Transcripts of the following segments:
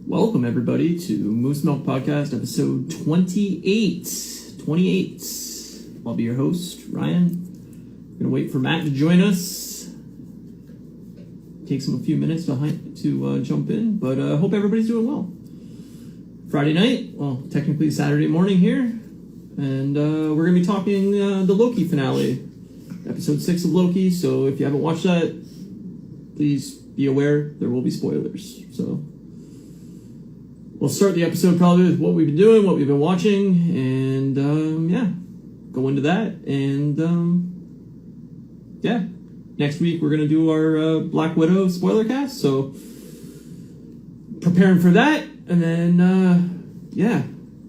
Welcome, everybody, to Moose Milk Podcast, episode 28. 28. I'll be your host, Ryan. Gonna wait for Matt to join us. Takes him a few minutes to jump in, but hope everybody's doing well. Friday night, well, technically Saturday morning here, and we're gonna be talking the Loki finale, episode 6 of Loki. So if you haven't watched that, please be aware there will be spoilers. So we'll start the episode probably with what we've been doing, what we've been watching, and go into that. And next week we're gonna do our Black Widow spoiler cast. So preparing for that, and then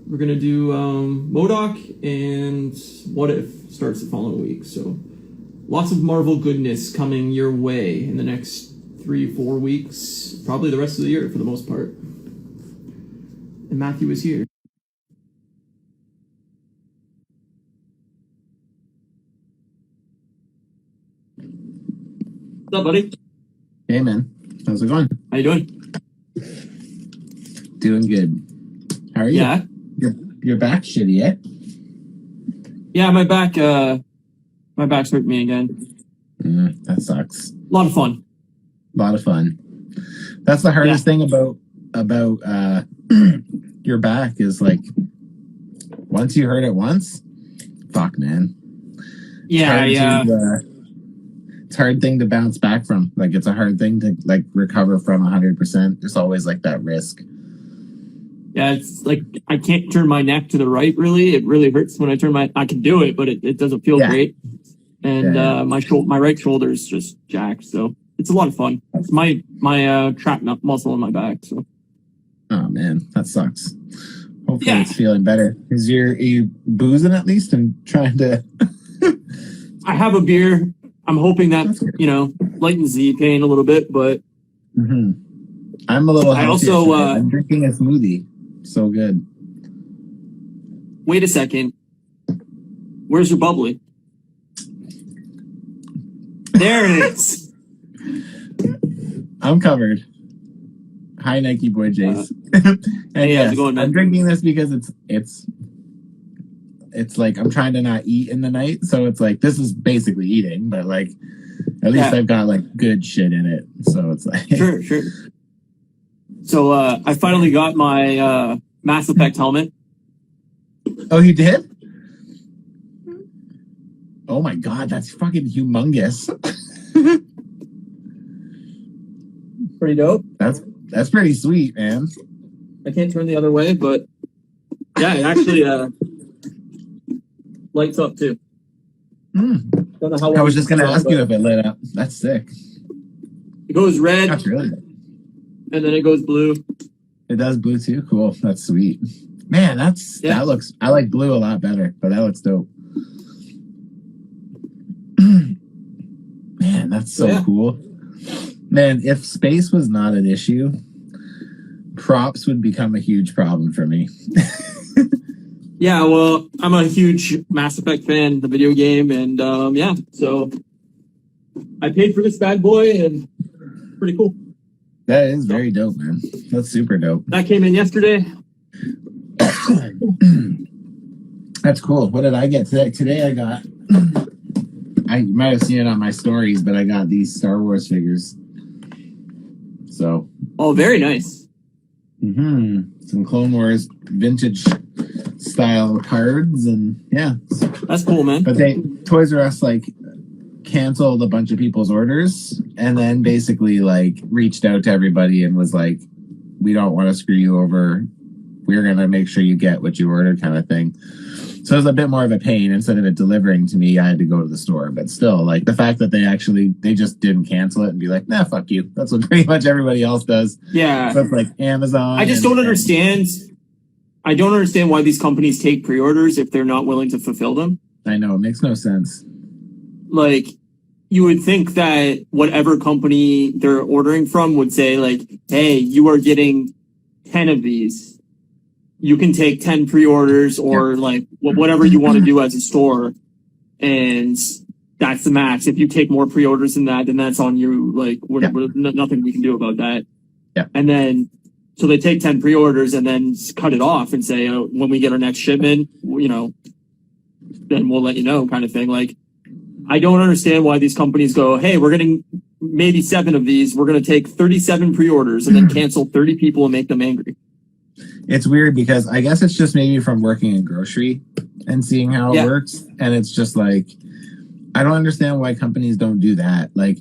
we're gonna do MODOK and What If starts the following week. So lots of Marvel goodness coming your way in the next 3-4 weeks, probably the rest of the year for the most part. And Matthew is here. What's up, buddy? Hey, man. How's it going? How you doing? Doing good. How are you? Yeah. Your back's shitty, eh? Yeah, my back's hurting me again. That sucks. A lot of fun. That's the hardest thing about your back is, like, once you hurt it once, fuck, man. It's a hard thing to bounce back from. Like, it's a hard thing to, like, recover from 100%. There's always, like, that risk. Yeah, it's like I can't turn my neck to the right, really. It really hurts when I turn I can do it, but it doesn't feel great. And my right shoulder is just jacked, so it's a lot of fun. It's my trap muscle in my back. So. Oh, man, that sucks. Hopefully it's feeling better. Are you boozing at least and trying to... I have a beer. I'm hoping that, lightens the pain a little bit, but... Mm-hmm. I'm a little healthier. I'm drinking a smoothie. So good. Wait a second. Where's your bubbly? There it is. I'm covered. Hi, Nike Boy Jace. Hey, how's it going, man? I'm drinking this because it's like I'm trying to not eat in the night, so it's like this is basically eating, but like at least I've got like good shit in it. So it's like sure. So I finally got my Mass Effect helmet. Oh, you did? Oh my god, that's fucking humongous. Pretty dope. That's pretty sweet, man. I can't turn the other way, but yeah, it actually lights up too. Don't know how I was just gonna ask you if it lit up. That's sick. It goes red. That's really good. And then it goes blue. It does blue too? Cool. That's sweet. Man, that looks... I like blue a lot better, but that looks dope. Man, that's so cool. Man, if space was not an issue, props would become a huge problem for me. Yeah, well, I'm a huge Mass Effect fan, the video game, and so I paid for this bad boy, and pretty cool. That is very dope, man. That's super dope. That came in yesterday. That's cool. What did I get today? Today I got... you might have seen it on my stories, but I got these Star Wars figures. So... Oh, very nice. Some Clone Wars vintage style cards, and yeah. That's cool, man. But Toys R Us, like, canceled a bunch of people's orders and then basically like reached out to everybody and was like, we don't want to screw you over, we're gonna make sure you get what you ordered, kind of thing. So it was a bit more of a pain. Instead of it delivering to me, I had to go to the store. But still, like, the fact that they just didn't cancel it and be like, nah, fuck you. That's what pretty much everybody else does. Yeah. So it's like Amazon. I just don't understand. I don't understand why these companies take pre-orders if they're not willing to fulfill them. I know, it makes no sense. Like, you would think that whatever company they're ordering from would say, like, hey, you are getting 10 of these. You can take 10 pre-orders or like whatever you want to do as a store. And that's the max. If you take more pre-orders than that, then that's on you. Like, nothing we can do about that. Yeah. And then So they take 10 pre-orders and then cut it off and say, oh, when we get our next shipment, then we'll let you know, kind of thing. Like, I don't understand why these companies go, hey, we're getting maybe 7 of these. We're going to take 37 pre-orders and then cancel 30 people and make them angry. It's weird because I guess it's just maybe from working in grocery and seeing how it works. And it's just like, I don't understand why companies don't do that. Like,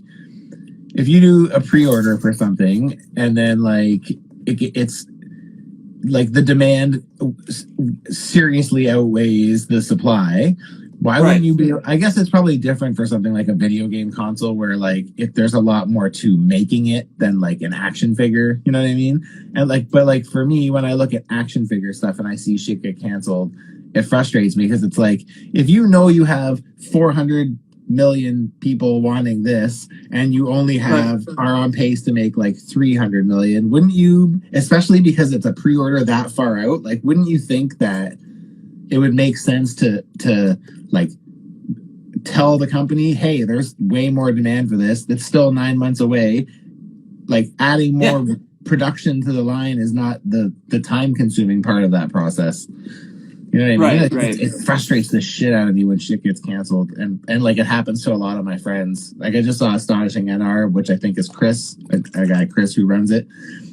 if you do a pre-order for something and then like it's like the demand seriously outweighs the supply, why wouldn't you be? I guess it's probably different for something like a video game console where like if there's a lot more to making it than like an action figure, you know what I mean? And like, but like for me, when I look at action figure stuff and I see shit get canceled, it frustrates me because it's like, if you know you have 400 million people wanting this and you only are on pace to make like 300 million, wouldn't you, especially because it's a pre-order that far out, like wouldn't you think that it would make sense to like tell the company, hey, there's way more demand for this, it's still 9 months away, like adding more production to the line is not the time consuming part of that process. You know what I mean? It frustrates the shit out of me when shit gets canceled. And like it happens to a lot of my friends. Like I just saw Astonishing NR, which I think is Chris, a guy, Chris, who runs it.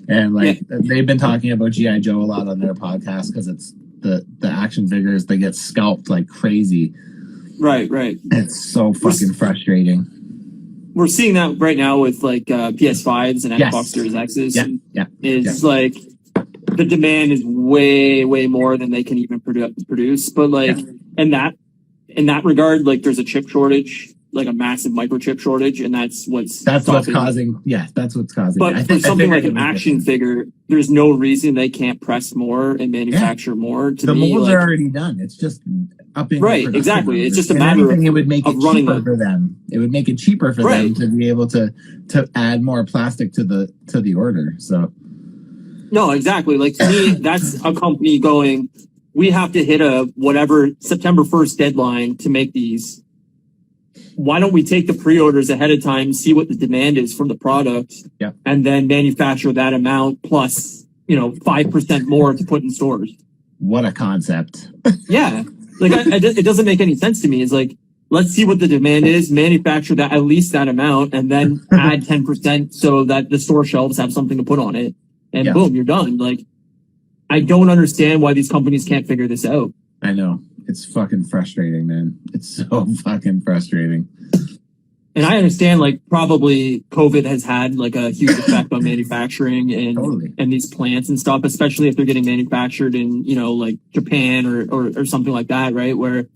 And like they've been talking about G.I. Joe a lot on their podcast because it's the action figures, they get scalped like crazy. Right. It's so fucking frustrating. We're seeing that right now with like PS5s and Xbox Series X's. It's like the demand is way, way more than they can even produce. But like in that regard, like there's a chip shortage, like a massive microchip shortage, and that's what's causing. Yeah, that's what's causing. But for something like an action figure, there's no reason they can't press more and manufacture more. The molds are already done. It's just upping. Right, exactly. It's just a matter of it would make it running cheaper for them. It would make it cheaper for them to be able to add more plastic to the order. So. No, exactly. Like to me, that's a company going, we have to hit a whatever September 1st deadline to make these. Why don't we take the pre-orders ahead of time, see what the demand is from the product, and then manufacture that amount plus, 5% more to put in stores? What a concept. Yeah. Like it doesn't make any sense to me. It's like, let's see what the demand is, manufacture that, at least that amount, and then add 10% so that the store shelves have something to put on it. And boom, you're done. Like, I don't understand why these companies can't figure this out. I know. It's fucking frustrating, man. It's so fucking frustrating. And I understand, like, probably COVID has had, like, a huge effect on manufacturing and these plants and stuff, especially if they're getting manufactured in, like, Japan or something like that, right? Where,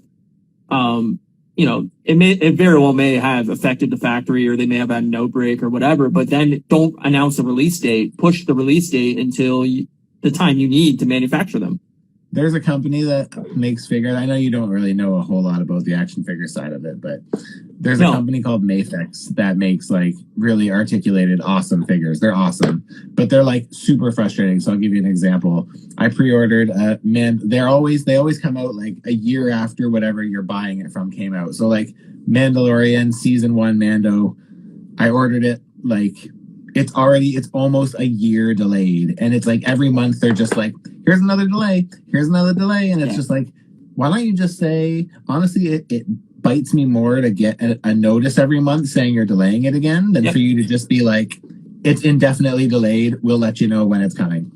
it very well may have affected the factory, or they may have had an outbreak or whatever, but then don't announce a release date, push the release date until the time you need to manufacture them. There's a company that makes figures. I know you don't really know a whole lot about the action figure side of it, but there's a company called Mafex that makes like really articulated, awesome figures. They're awesome, but they're like super frustrating. So I'll give you an example. I pre-ordered they always come out like a year after whatever you're buying it from came out. So like Mandalorian season 1 Mando, I ordered it like it's almost a year delayed, and it's like every month they're just like, here's another delay, and it's just like, why don't you just say, honestly, it bites me more to get a notice every month saying you're delaying it again than for you to just be like, it's indefinitely delayed, we'll let you know when it's coming.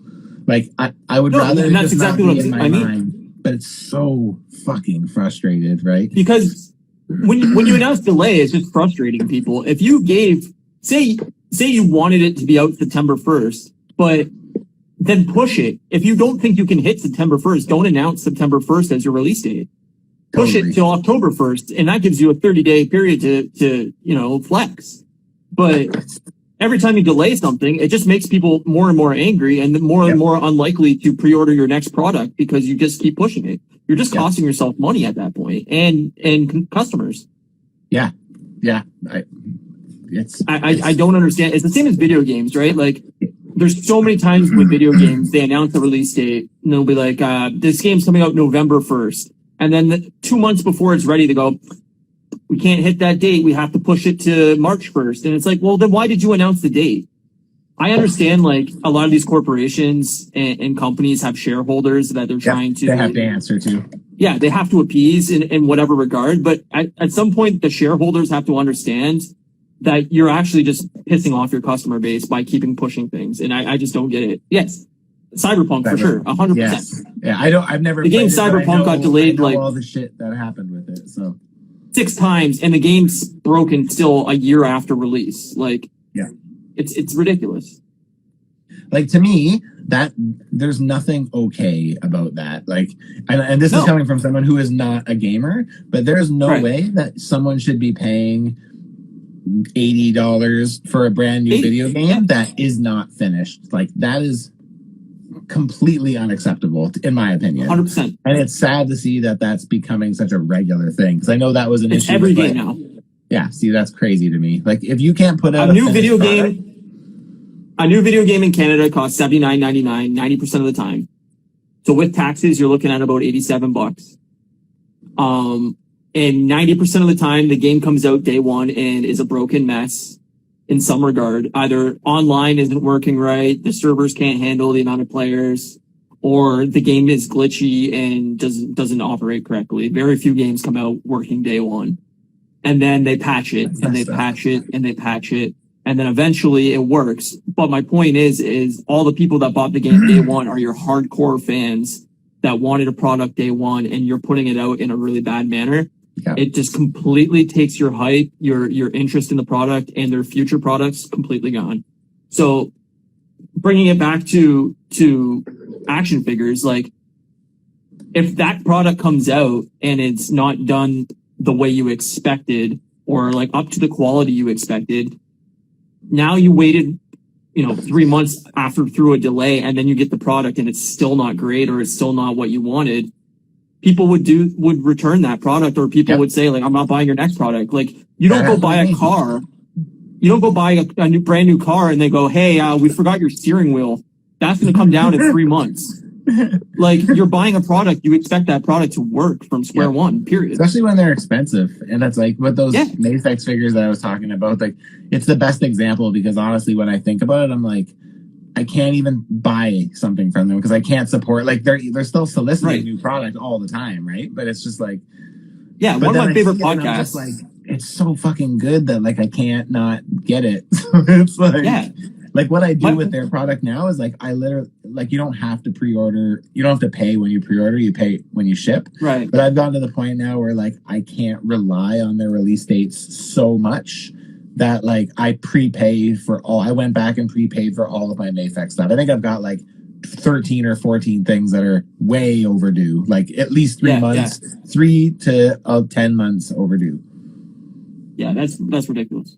Like I would rather, and that's exactly what I mean. But it's so fucking frustrated, right? Because when you announce delay, it's just frustrating people. If you gave, say you wanted it to be out September 1st, but then push it. If you don't think you can hit September 1st, don't announce September 1st as your release date. Push it till October 1st, and that gives you a 30-day period to flex. But every time you delay something, it just makes people more and more angry and more and more unlikely to pre-order your next product because you just keep pushing it. You're just costing yourself money at that point and customers. Yeah. I don't understand. It's the same as video games, right? Like, there's so many times with video games, they announce the release date and they'll be like, this game's coming out November 1st. And then 2 months before it's ready, they go, we can't hit that date. We have to push it to March 1st. And it's like, well, then why did you announce the date? I understand like a lot of these corporations and companies have shareholders that they're trying to. They have to answer to. Yeah, they have to appease in whatever regard. But at some point, the shareholders have to understand that you're actually just pissing off your customer base by keeping pushing things. And I just don't get it. Yes. Cyberpunk for sure. 100%. Yes. Yeah. I've never. The game played it, but Cyberpunk got delayed like all the shit that happened with it. So 6 times and the game's broken still a year after release. Like, yeah, it's ridiculous. Like to me, that there's nothing okay about that. Like, and this is coming from someone who is not a gamer, but there's no way that someone should be paying $80 for a brand new video game that is not finished. Like that is completely unacceptable, in my opinion. 100%. And it's sad to see that that's becoming such a regular thing because I know that was an issue. Every game now. Yeah, see, that's crazy to me. Like if you can't put out a new video game. A new video game in Canada costs $79.99 90% of the time. So with taxes, you're looking at about $87. And 90% of the time, the game comes out day one and is a broken mess in some regard. Either online isn't working right, the servers can't handle the amount of players, or the game is glitchy and doesn't operate correctly. Very few games come out working day one. And then they patch it, and they patch it, and they patch it. And then eventually it works. But my point is all the people that bought the game day one are your hardcore fans that wanted a product day one, and you're putting it out in a really bad manner. Yeah. It just completely takes your hype, your interest in the product and their future products completely gone. So bringing it back to action figures, like if that product comes out and it's not done the way you expected or like up to the quality you expected, now you waited, 3 months through a delay, and then you get the product and it's still not great or it's still not what you wanted. People would return that product, or people would say like, I'm not buying your next product. Like you don't go buy a car. You don't go buy a brand new car and they go, hey, we forgot your steering wheel. That's going to come down in 3 months. Like you're buying a product, you expect that product to work from square one, period. Especially when they're expensive. And that's like with those Mafex figures that I was talking about, like it's the best example because honestly, when I think about it, I'm like, I can't even buy something from them because I can't support, like they're still soliciting new product all the time. Right. But it's just like, one of my favorite podcasts. Like, it's so fucking good that like, I can't not get it. So it's like, like what I do with their product now is like I literally like you don't have to pre-order, you don't have to pay when you pre-order, you pay when you ship. Right. But I've gotten to the point now where like I can't rely on their release dates so much that like I went back and prepaid for all of my Mafex stuff. I think I've got like 13 or 14 things that are way overdue, like at least 3 months, 3 to 10 months overdue. Yeah, that's ridiculous.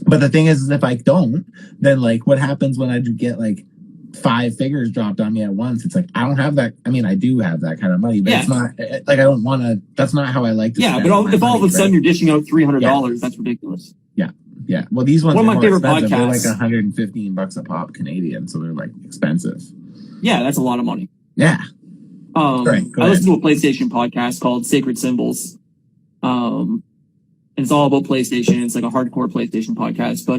But the thing is if I don't, then like what happens when I do get like 5 figures dropped on me at once? It's like I don't have that. I mean, I do have that kind of money, but it's not like I don't want to. That's not how I like to. Yeah, but if all of a sudden you're dishing out $300, that's ridiculous. Yeah. Well, these ones one are of my favorite expensive. podcasts. They're like $115 a pop Canadian, so they're like expensive. Yeah, that's a lot of money. Yeah. I listen to a PlayStation podcast called Sacred Symbols. And it's all about PlayStation. It's like a hardcore PlayStation podcast. But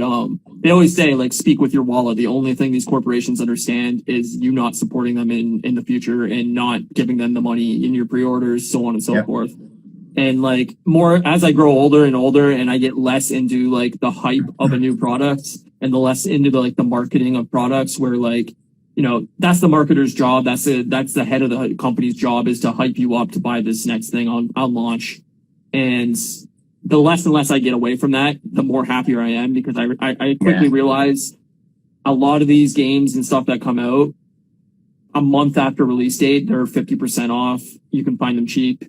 they always say, like, speak with your wallet. The only thing these corporations understand is you not supporting them in the future and not giving them the money in your pre-orders, so on and so forth. And like more as I grow older and older and I get less into like the hype of a new product and the less into the marketing of products where like, that's the marketer's job. That's the head of the company's job is to hype you up to buy this next thing on launch. And the less and less I get away from that, the more happier I am because I quickly realize a lot of these games and stuff that come out a month after release date, they're 50% off. You can find them cheap.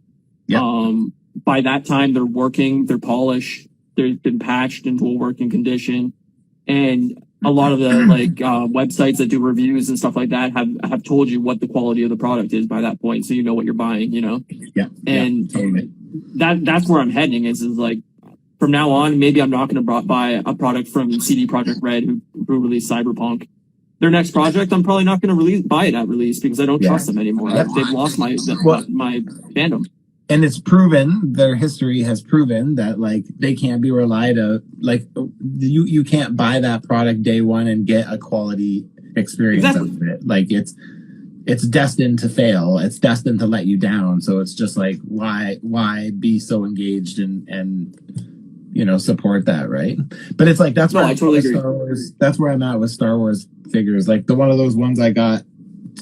By that time, they're working, they're polished, they've been patched into a working condition. And a lot of the websites that do reviews and stuff like that have told you what the quality of the product is by that point. So you know what you're buying, And totally. That's where I'm heading is like from now on, maybe I'm not going to buy a product from CD Projekt Red who released Cyberpunk. Their next project, I'm probably not going to buy it at release because I don't trust them anymore. They've lost my fandom. and it's proven, their history has proven that like they can't be relied on. Like you can't buy that product day one and get a quality experience out of it. Like it's destined to fail. It's destined to let you down. So it's just like why be so engaged and support that, right? But it's like that's where I totally agree. Star Wars. That's where I'm at with Star Wars figures. Like the one of those ones I got,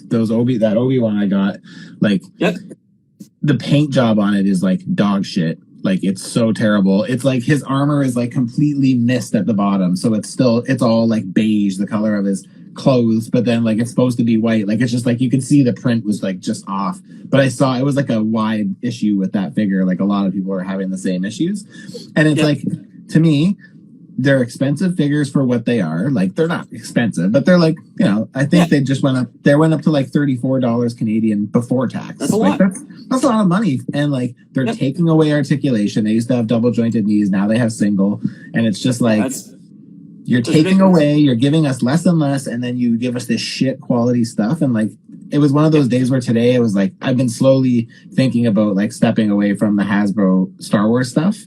that Obi-Wan I got, like the paint job on it is like dog shit. Like it's so terrible. It's like his armor is like completely missed at the bottom, so it's all like beige, the color of his clothes, but then like it's supposed to be white. Like it's just like you can see the print was like just off. But I saw it was like a wide issue with that figure. Like a lot of people are having the same issues, and it's like, to me, they're expensive figures for what they are. Like they're not expensive, but they're like, I think they just went up. They went up to like $34 Canadian before tax. That's a lot. That's a lot of money. And like they're taking away articulation. They used to have double jointed knees. Now they have single. And it's just like you're taking away. You're giving us less and less, and then you give us this shit quality stuff. And like it was one of those days where today it was like I've been slowly thinking about like stepping away from the Hasbro Star Wars stuff.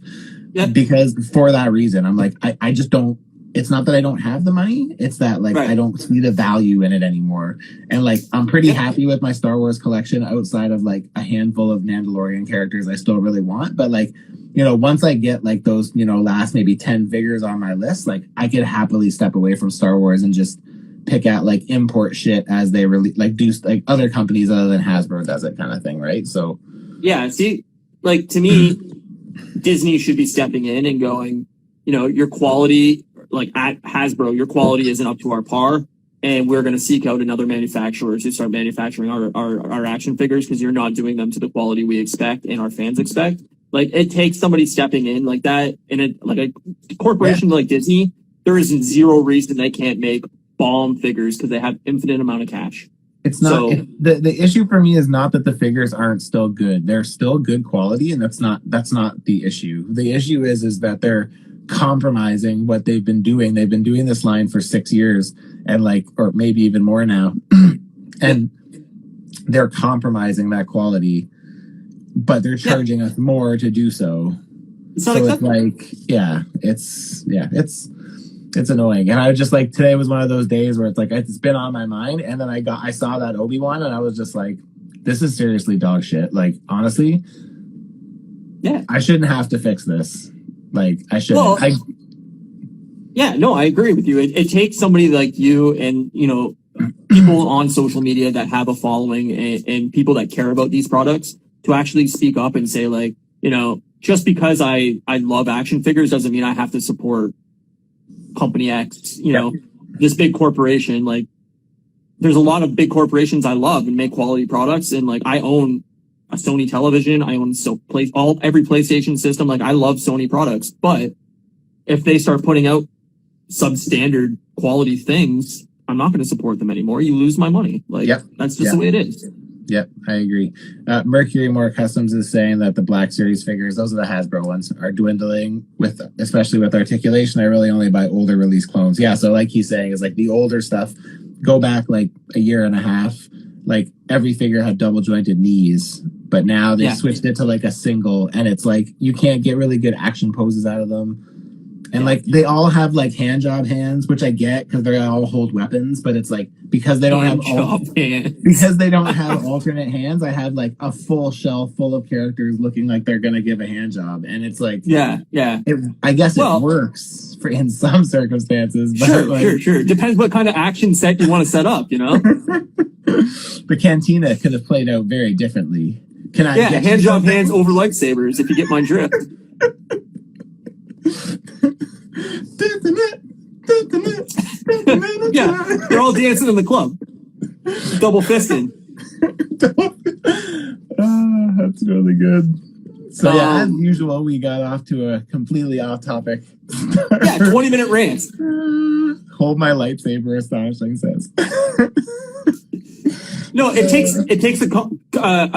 Because for that reason, I'm like, I just don't, it's not that I don't have the money. It's that like, I don't see the value in it anymore. And like, I'm pretty happy with my Star Wars collection outside of like a handful of Mandalorian characters I still really want. But like, once I get like those, last maybe 10 figures on my list, like I could happily step away from Star Wars and just pick out like import shit as they really like do like other companies other than Hasbro does it kind of thing. Right. So see, like to me, Disney should be stepping in and going, your quality, like at Hasbro, your quality isn't up to our par, and we're going to seek out another manufacturer to start manufacturing our action figures because you're not doing them to the quality we expect and our fans expect. Like it takes somebody stepping in like that, and a corporation like Disney, there is zero reason they can't make bomb figures because they have infinite amount of cash. It's not the issue for me is not that the figures aren't still good. They're still good quality, and that's not the issue. The issue is that they're compromising what they've been doing. They've been doing this line for 6 years, and like, or maybe even more now, and they're compromising that quality, but they're charging us more to do so. It's not acceptable. It's like, it's annoying. And I was just like, today was one of those days where it's like, it's been on my mind. And then I saw that Obi-Wan and I was just like, this is seriously dog shit. Like, honestly, I shouldn't have to fix this. Like, I shouldn't. I agree with you. It takes somebody like you and, people on social media that have a following and people that care about these products to actually speak up and say like, just because I love action figures doesn't mean I have to support company X, this big corporation. Like there's a lot of big corporations I love and make quality products. And like, I own a Sony television. I own every PlayStation system. Like I love Sony products, but if they start putting out substandard quality things, I'm not going to support them anymore. You lose my money. Like that's just the way it is. Yep, I agree. Mercury More Customs is saying that the Black Series figures, those are the Hasbro ones, are dwindling especially with articulation. I really only buy older release clones. Yeah, so like he's saying is like the older stuff, go back like a year and a half, like every figure had double jointed knees, but now they switched it to like a single, and it's like you can't get really good action poses out of them. And like they all have like hand job hands, which I get because they all hold weapons, but it's like because they don't have alternate hands, I have like a full shelf full of characters looking like they're gonna give a hand job, and it's like I guess it works in some circumstances. But sure. Depends what kind of action set you want to set up, The Cantina could have played out very differently. Can I? Yeah, hand job hands over lightsabers. If you get my drift. Yeah, they're all dancing in the club, double fisting. That's really good. So as usual, we got off to a completely off topic. 20-minute rant. Hold my lightsaber, Astonishing says. No, it takes a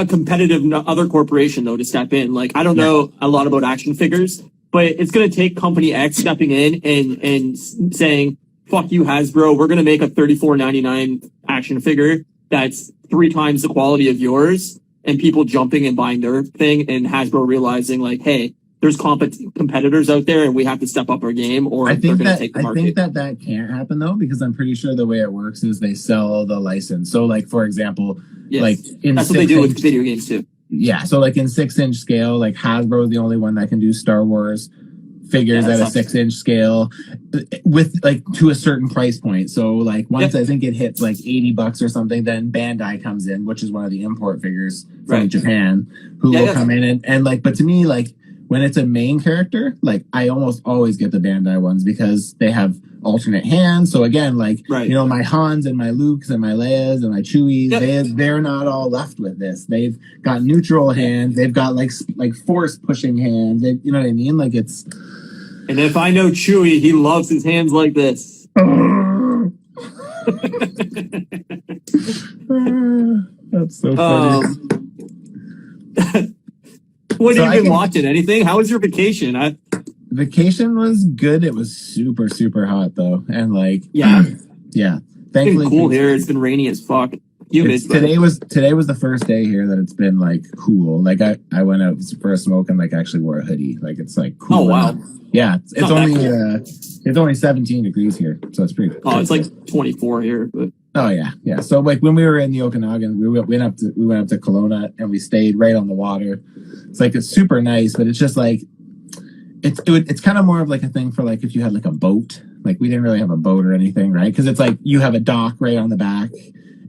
competitive other corporation though to step in. Like I don't know a lot about action figures, but it's going to take company X stepping in and saying, fuck you, Hasbro. We're going to make a $34.99 action figure that's 3 times the quality of yours. and people jumping and buying their thing, and Hasbro realizing like, hey, there's competitors out there and we have to step up our game or they're going to take the market. I think that can't happen though, because I'm pretty sure the way it works is they sell the license. So like, for example, Yes. like that's what they do with video games too. Yeah. So like in 6-inch scale, like Hasbro is the only one that can do Star Wars figures at a 6-inch scale with like to a certain price point. So like once I think it hits like $80 or something, then Bandai comes in, which is one of the import figures from Japan, who will come in and like, but to me, like when it's a main character, like I almost always get the Bandai ones because they have alternate hands. So again, like, you know, my Hans and my Lukes and my Leias and my Chewies, they're not all left with this. They've got neutral hands. They've got like force pushing hands. You know what I mean? Like it's. And if I know Chewie, he loves his hands like this. That's so funny. What have you been watching? Anything? How was your vacation? Vacation was good. It was super, super hot though. And like, yeah. Thankfully, it's been cool here. It's been rainy as fuck. Today was the first day here that it's been like cool. Like I went out for a smoke and like actually wore a hoodie. Like it's like cool. Oh wow. Yeah, it's only 17 degrees here, so it's pretty. Oh, it's like 24 here. But. Oh yeah. So like when we were in the Okanagan, we went up to Kelowna and we stayed right on the water. It's like it's super nice, but it's just like it's kind of more of like a thing for like if you had like a boat. Like we didn't really have a boat or anything, right? Because it's like you have a dock right on the back.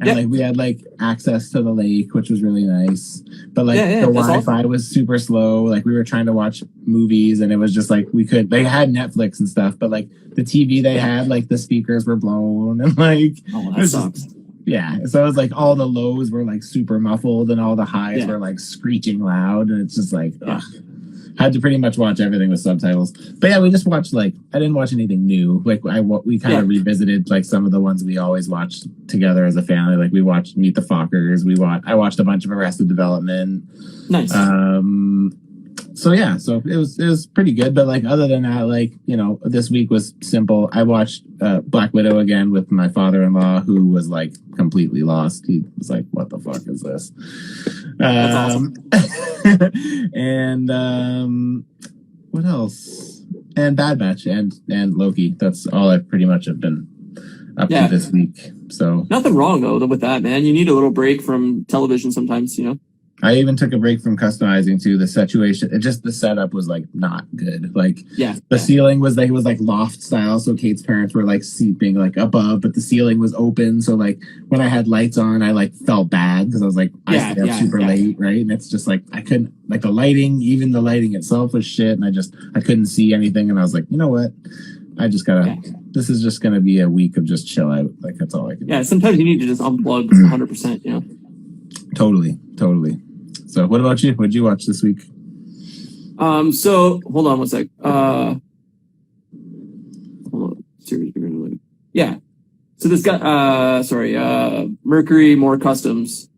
And like we had like access to the lake, which was really nice. But like the Wi-Fi was super slow. Like we were trying to watch movies and it was just like they had Netflix and stuff, but like the TV they had, like the speakers were blown and like that sucks. So it was like all the lows were like super muffled and all the highs were like screeching loud, and it's just like ugh. Had to pretty much watch everything with subtitles. But yeah, we just watched I didn't watch anything new. Like we kind of revisited like some of the ones we always watched together as a family. Like we watched Meet the Fockers. I watched a bunch of Arrested Development. Nice. So it was pretty good. But like other than that, like, you know, this week was simple. I watched Black Widow again with my father-in-law, who was like completely lost. He was like, "What the fuck is this?" That's awesome. And what else? And Bad Batch and Loki. That's all I pretty much have been up to this week. So nothing wrong though with that, man. You need a little break from television sometimes, you know. I even took a break from customizing too. The situation, the setup was like not good. Like the ceiling was like loft style. So Kate's parents were like sleeping like above, but the ceiling was open. So like when I had lights on, I like felt bad because I was like, I stayed up super late. Right. And it's just like, I couldn't like even the lighting itself was shit. And I couldn't see anything. And I was like, you know what? I just gotta, this is just going to be a week of just chill out. Like that's all I can do. Yeah. Sometimes you need to just unplug 100%, you know? Totally. So what about you? What'd you watch this week? So hold on one sec. Hold on. Yeah. So this guy, Mercury More Customs,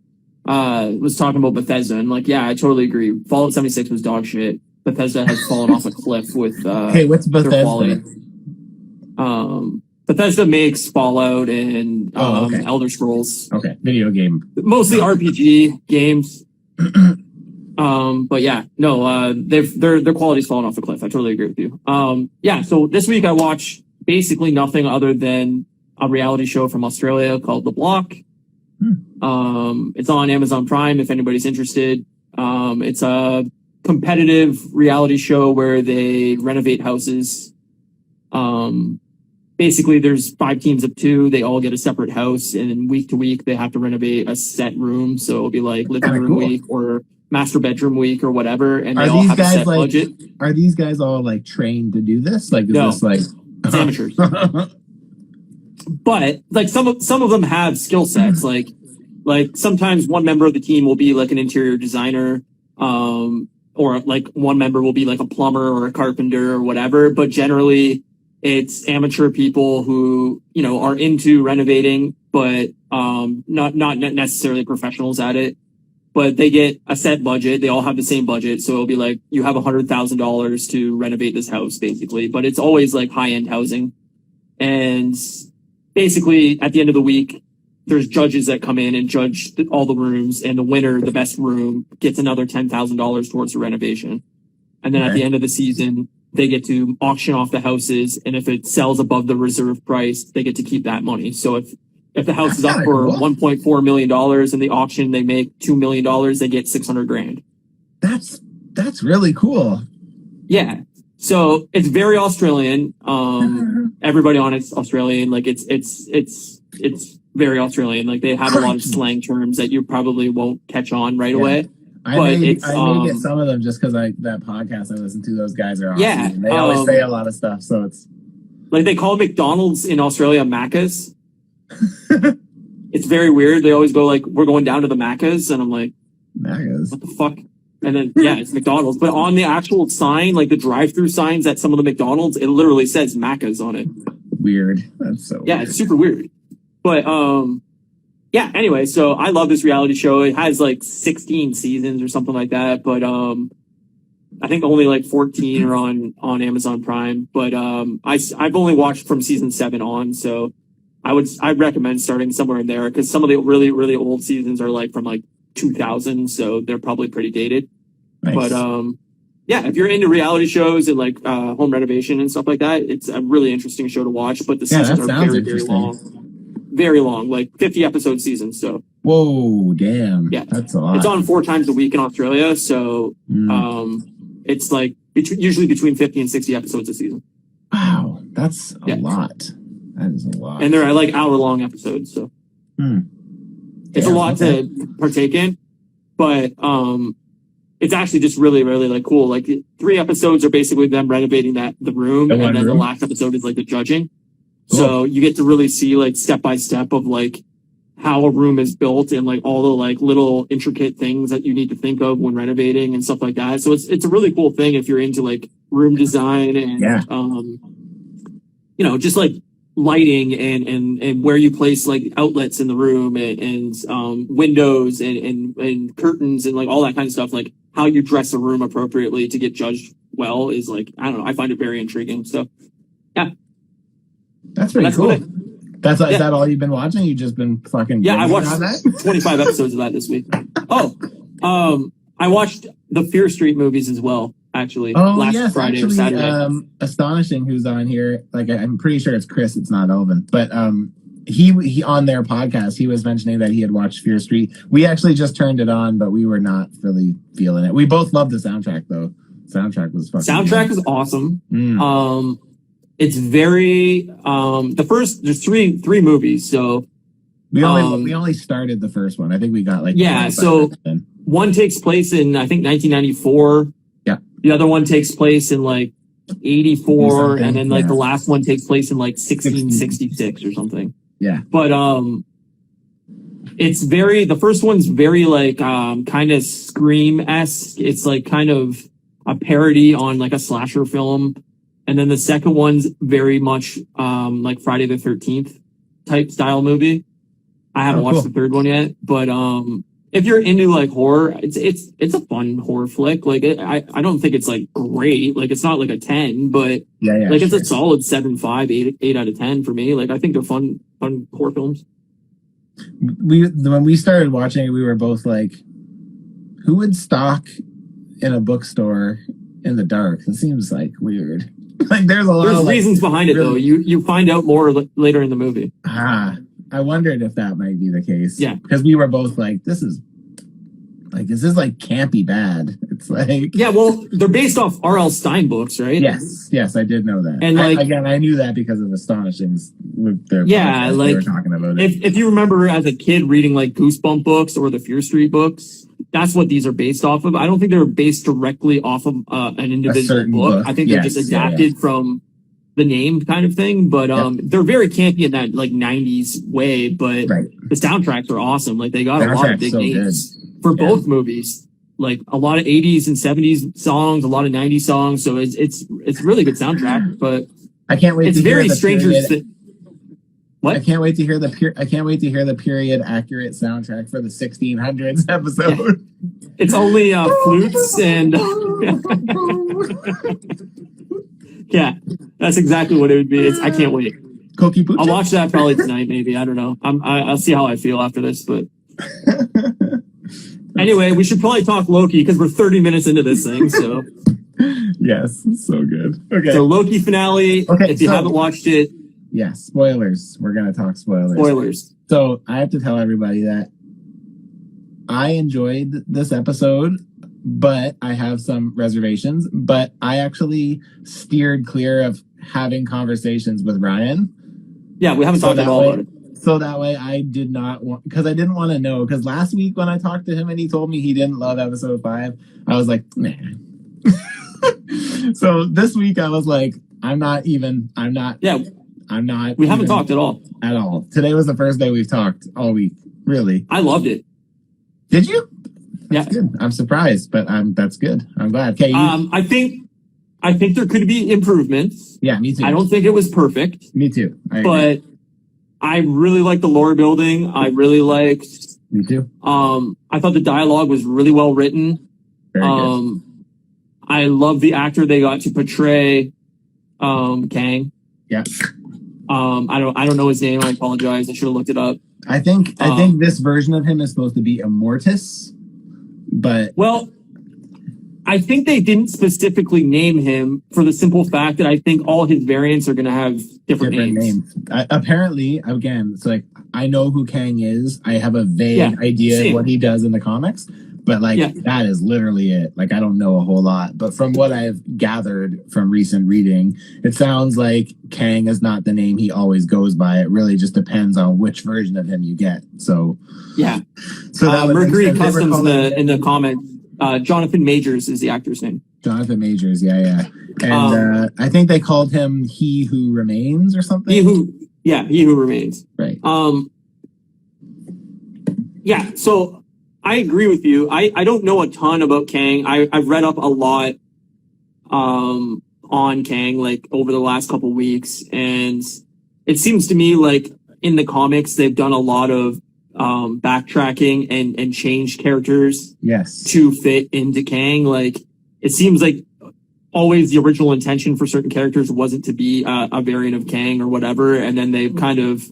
was talking about Bethesda, and like, yeah, I totally agree. Fallout 76 was dog shit. Bethesda has fallen off a cliff with hey, what's Bethesda? Bethesda makes Fallout and Elder Scrolls. Okay, video game. Mostly RPG games. But yeah, no, their quality's fallen off a cliff. I totally agree with you. So this week I watched basically nothing other than a reality show from Australia called The Block. It's on Amazon Prime if anybody's interested. It's a competitive reality show where they renovate houses. Basically, there's 5 teams of 2. They all get a separate house, and week to week they have to renovate a set room. So it'll be like living room week or master bedroom week or whatever. And they all have a set budget. Are these guys all like trained to do this? Like, is this like it's amateurs? But like some of them have skill sets. Like sometimes one member of the team will be like an interior designer, or like one member will be like a plumber or a carpenter or whatever. But generally, it's amateur people who, you know, are into renovating, but not necessarily professionals at it. But they get a set budget. They all have the same budget. So it'll be like, you have $100,000 to renovate this house, basically. But it's always like high-end housing. And basically, at the end of the week, there's judges that come in and judge all the rooms, and the winner, the best room, gets another $10,000 towards the renovation. And then at the end of the season, they get to auction off the houses, and if it sells above the reserve price, they get to keep that money. So if the house is up for $1.4 million in the auction, they make $2 million, they get $600,000. That's really cool. Yeah. So it's very Australian. Everybody on it's Australian. Like it's very Australian. Like they have a lot of slang terms that you probably won't catch on right away. I may get some of them just because that podcast I listen to, those guys are awesome. Yeah. They always say a lot of stuff, so it's like they call McDonald's in Australia Macca's. It's very weird. They always go like, "We're going down to the Macca's," and I'm like, Macca's. "What the fuck?" And then it's McDonald's, but on the actual sign, like the drive-through signs at some of the McDonald's, it literally says Macca's on it. Weird. That's so weird. It's super weird. But anyway, so I love this reality show. It has like 16 seasons or something like that, but I think only like 14 are on Amazon Prime. But I've only watched from season 7 on, so I'd recommend starting somewhere in there, because some of the really, really old seasons are like from like 2000, so they're probably pretty dated. Nice. But if you're into reality shows and like home renovation and stuff like that, it's a really interesting show to watch. But the seasons are very, very long, like 50 episode seasons. So whoa, damn, that's a lot. It's on 4 times a week in Australia, so it's like usually between 50 and 60 episodes a season. Wow, that's a lot. That is a lot, and they're like hour-long episodes, so. It's a lot to partake in, but it's actually just really, really like cool. Like 3 episodes are basically them renovating the room, and then the last episode is like the judging. Cool. So you get to really see like step by step of like how a room is built and like all the like little intricate things that you need to think of when renovating and stuff like that. So it's a really cool thing if you're into like room design and just like lighting and where you place like outlets in the room and windows and curtains and like all that kind of stuff. Like how you dress a room appropriately to get judged well is like, I don't know, I find it very intriguing. So that's pretty cool. Is that all you've been watching? You've just been fucking I watched 25 episodes of that this week. I watched the Fear Street movies as well, actually. Last Friday or Saturday. Astonishing, who's on here. Like I'm pretty sure it's Chris, it's not Elvin. But he on their podcast, he was mentioning that he had watched Fear Street. We actually just turned it on, but we were not really feeling it. We both loved the soundtrack though. Soundtrack was fucking Soundtrack is awesome. It's very there's three movies, so we only started the first one. I think we got like so one takes place in I think 1994. Yeah. The other one takes place in like 84, and then like the last one takes place in like 1666 or something. Yeah. But it's the first one's very like kind of Scream-esque. It's like kind of a parody on like a slasher film. And then the second one's very much like Friday the 13th type style movie. I haven't watched the third one yet, but if you're into like horror, it's a fun horror flick. Like I don't think it's like great. Like it's not like a 10, but it's a solid 7.5, 8 out of 10 for me. Like I think they're fun horror films. When we started watching it, we were both like, who would stalk in a bookstore in the dark? It seems like weird. Like there's reasons behind it though. You find out more later in the movie. I wondered if that might be the case. Yeah, because we were both like, this is like campy bad. It's like well, they're based off R.L. Stine books, right? Yes, I did know that. And like I knew that because of Astonishing's with their podcast, like they were talking about it. If you remember as a kid reading like Goosebump books or the Fear Street books, that's what these are based off of. I don't think they're based directly off of an individual book. I think they're just adapted from the name kind of thing. But they're very campy in that like 90s way. But the soundtracks are awesome. Like they got a lot of big names for both movies. Like a lot of 80s and 70s songs, a lot of 90s songs. So it's really good soundtrack. But I can't wait. It's to very hear Stranger Things. What? I can't wait to hear the period accurate soundtrack for the 1600s episode. It's only flutes and yeah, that's exactly what it would be. I can't wait. Cookie Poochie? I'll watch that probably tonight, maybe. I don't know. I'll see how I feel after this, but anyway, we should probably talk Loki because we're 30 minutes into this thing. So Yes, so good. Okay. so Loki finale. Okay, If you so- haven't watched it, Yes, spoilers. We're gonna talk spoilers. spoilers. So I have to tell everybody that I enjoyed this episode, but I have some reservations. But I actually steered clear of having conversations with Ryan. Yeah, we haven't So talked at that all way- about it. So that way I did not want, because I didn't want to know. Because last week when I talked to him and he told me he didn't love episode 5, I was like, nah. So this week I was like, I'm not. Yeah, we haven't even talked at all. at all. Today was the first day we've talked all week. Really? I loved it. Did you? That's Yeah. good. I'm surprised, but that's good. I'm glad. Okay. I think there could be improvements. Yeah, me too. I don't think it was perfect, Me too. I agree. but I really liked the lore building. I really liked. Me too. I thought the dialogue was really well written. Very good. I love the actor they got to portray Kang. Yeah. I don't know his name. I apologize. I should have looked it up. I think this version of him is supposed to be Immortus, but Well, I think they didn't specifically name him for the simple fact that I think all his variants are going to have different names. Apparently, again, it's like I know who Kang is. I have a vague Yeah, idea same. of what he does in the comics, but like Yeah. that is literally it. Like I don't know a whole lot, but from what I've gathered from recent reading, it sounds like Kang is not the name he always goes by. It really just depends on which version of him you get. So, Yeah. so that would make Mercury sense. They were Customs calling in the comments. Jonathan Majors is the actor's name. Jonathan Majors, yeah, and I think they called him He Who Remains or something. He who remains. Right. Yeah, so I agree with you. I don't know a ton about Kang. I've read up a lot on Kang like over the last couple weeks, and it seems to me like in the comics they've done a lot of backtracking and changed characters Yes. to fit into Kang. Like it seems like always the original intention for certain characters wasn't to be a variant of Kang or whatever, and then they've kind of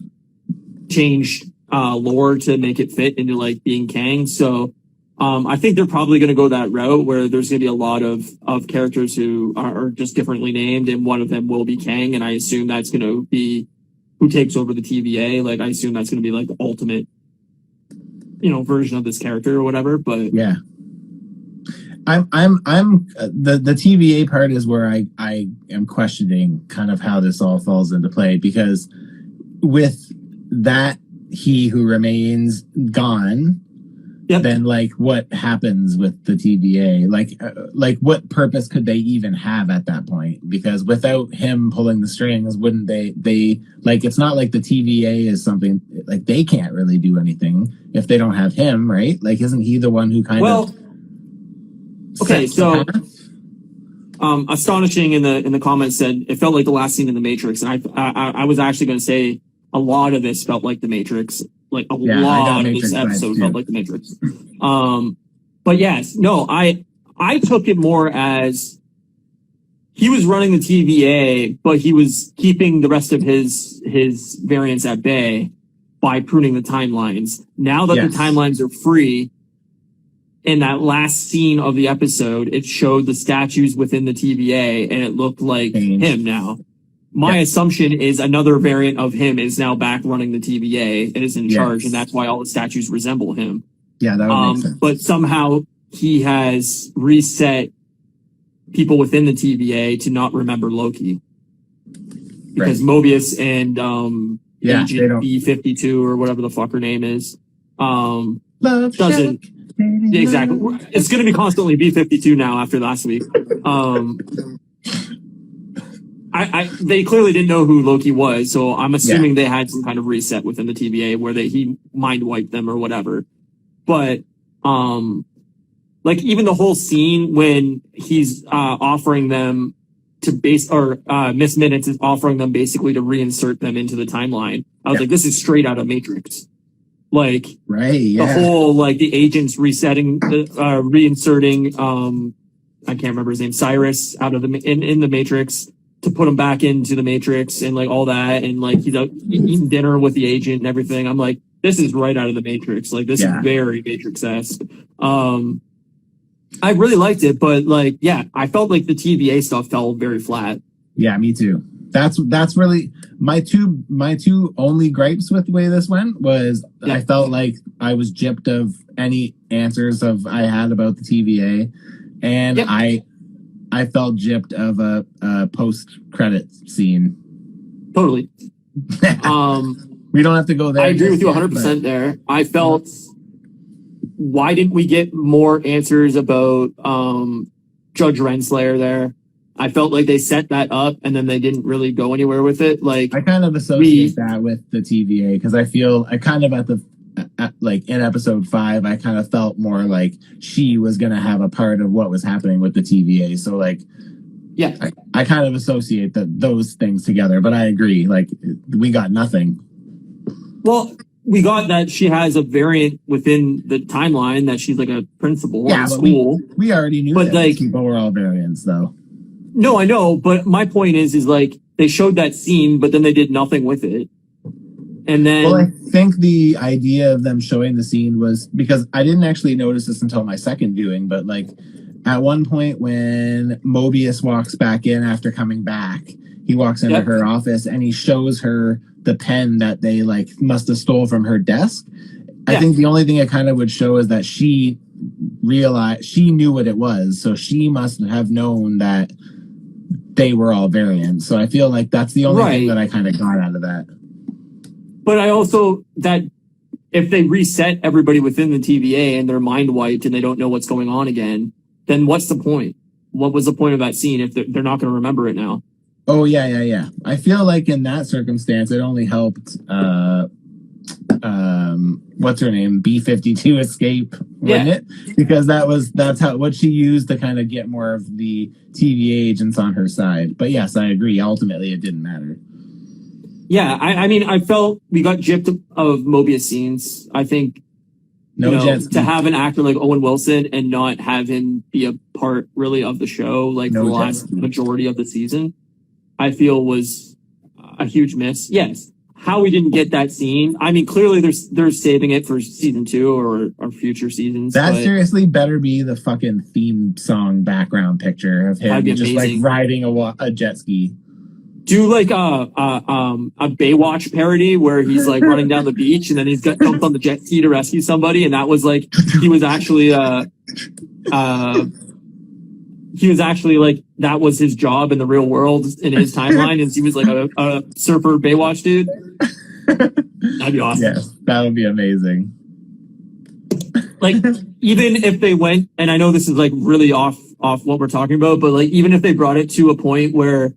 changed lore to make it fit into like being Kang. So I think they're probably going to go that route where there's going to be a lot of characters who are just differently named, and one of them will be Kang, and I assume that's going to be who takes over the TVA. Like I assume that's going to be like the ultimate, version of this character or whatever. But Yeah. I'm the TVA part is where I am questioning kind of how this all falls into play, because with that He Who Remains gone, Yep. then like what happens with the TVA? Like what purpose could they even have at that point? Because without him pulling the strings, wouldn't they like, it's not like the TVA is something like they can't really do anything if they don't have him, right? Like isn't he the one who kind of okay, sets the so path? Astonishing in the comments said it felt like the last scene in the Matrix, and I was actually going to say a lot of this felt like the Matrix, like a Yeah, I got lot of Matrix this episode vibes, felt too. like the Matrix. But yes, no, I took it more as he was running the TVA, but he was keeping the rest of his variants at bay by pruning the timelines. Now that Yes. the timelines are free, in that last scene of the episode, it showed the statues within the TVA, and it looked like Changed. him now. My Yeah. assumption is another variant of him is now back running the TVA and is in Yes. charge, and that's why all the statues resemble him. Yeah, that would make sense. But somehow he has reset people within the TVA to not remember Loki. Because Mobius and Yeah, they Agent don't- B-52 or whatever the fuck her name is, Love doesn't- Shack. yeah, exactly. It's going to be constantly B-52 now after last week. They clearly didn't know who Loki was, so I'm assuming they had some kind of reset within the TVA where he mind wiped them or whatever. But like even the whole scene when he's offering them to Miss Minutes is offering them basically to reinsert them into the timeline. I was like, this is straight out of Matrix. Like Right, the yeah. whole like the agents resetting, reinserting. I can't remember his name. Cyrus out of in the Matrix. to put him back into the Matrix and like all that, and like he's out eating dinner with the agent and everything. I'm like, this is right out of the Matrix. Like this is very Matrix-esque. I really liked it, but like, yeah, I felt like the TVA stuff fell very flat. Yeah, me too. That's really my two only gripes with the way this went was I felt like I was gypped of any answers I had about the TVA, and I felt gypped of a post-credit scene. Totally. We don't have to go there. I agree with you 100% there. I felt, why didn't we get more answers about Judge Renslayer there? I felt like they set that up and then they didn't really go anywhere with it. Like, I kind of associate that with the TVA because I feel I kind of like in episode 5, I kind of felt more like she was going to have a part of what was happening with the TVA. So like, yeah, I kind of associate those things together, but I agree. Like we got nothing. Well, we got that she has a variant within the timeline that she's like a principal in school. We already knew that like, people were all variants though. No, I know, but my point is like they showed that scene, but then they did nothing with it. And then, well, I think the idea of them showing the scene was because I didn't actually notice this until my second viewing, but like at one point when Mobius walks back in after coming back, he walks into her office and he shows her the pen that they like must have stole from her desk. I think the only thing it kind of would show is that she realized she knew what it was, so she must have known that they were all variants. So I feel like that's the only thing that I kind of got out of that. But I also, that if they reset everybody within the TVA and they're mind wiped and they don't know what's going on again, then what's the point? What was the point of that scene if they're not going to remember it now? Oh, yeah. I feel like in that circumstance, it only helped, what's her name? B-52 escape, wouldn't it? Because that's what she used to kind of get more of the TVA agents on her side. But yes, I agree. Ultimately, it didn't matter. Yeah, I mean, I felt we got gypped of Mobius scenes. I think to have an actor like Owen Wilson and not have him be a part really of the show, like for the last majority of the season, I feel was a huge miss. Yes. How we didn't get that scene. I mean, clearly they're saving it for season 2 or future seasons. That seriously better be the fucking theme song background picture of him just like riding a jet ski. Do like a Baywatch parody where he's like running down the beach and then he's got jumped on the jet ski to rescue somebody, and that was like he was actually like that was his job in the real world in his timeline, and he was like a surfer Baywatch dude. That'd be awesome. Yes, that would be amazing. Like even if they went, and I know this is like really off what we're talking about, but like even if they brought it to a point where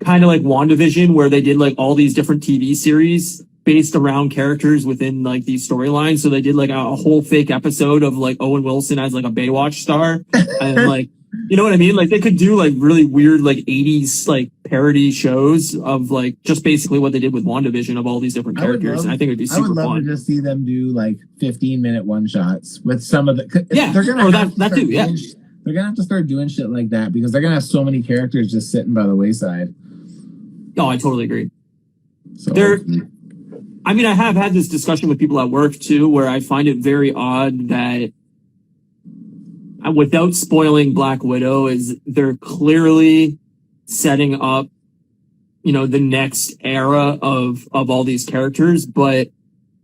kind of like WandaVision, where they did like all these different TV series based around characters within like these storylines. So they did like a whole fake episode of like Owen Wilson as like a Baywatch star. And like, you know what I mean? Like they could do like really weird, like 80s, like parody shows of like just basically what they did with WandaVision of all these different characters. And I think it'd be super fun. I would love to just see them do like 15-minute one shots with some of the, they're going to they're going to have to start doing shit like that because they're going to have so many characters just sitting by the wayside. Oh, I totally agree. So I mean, I have had this discussion with people at work too, where I find it very odd that without spoiling Black Widow is they're clearly setting up, the next era of all these characters, but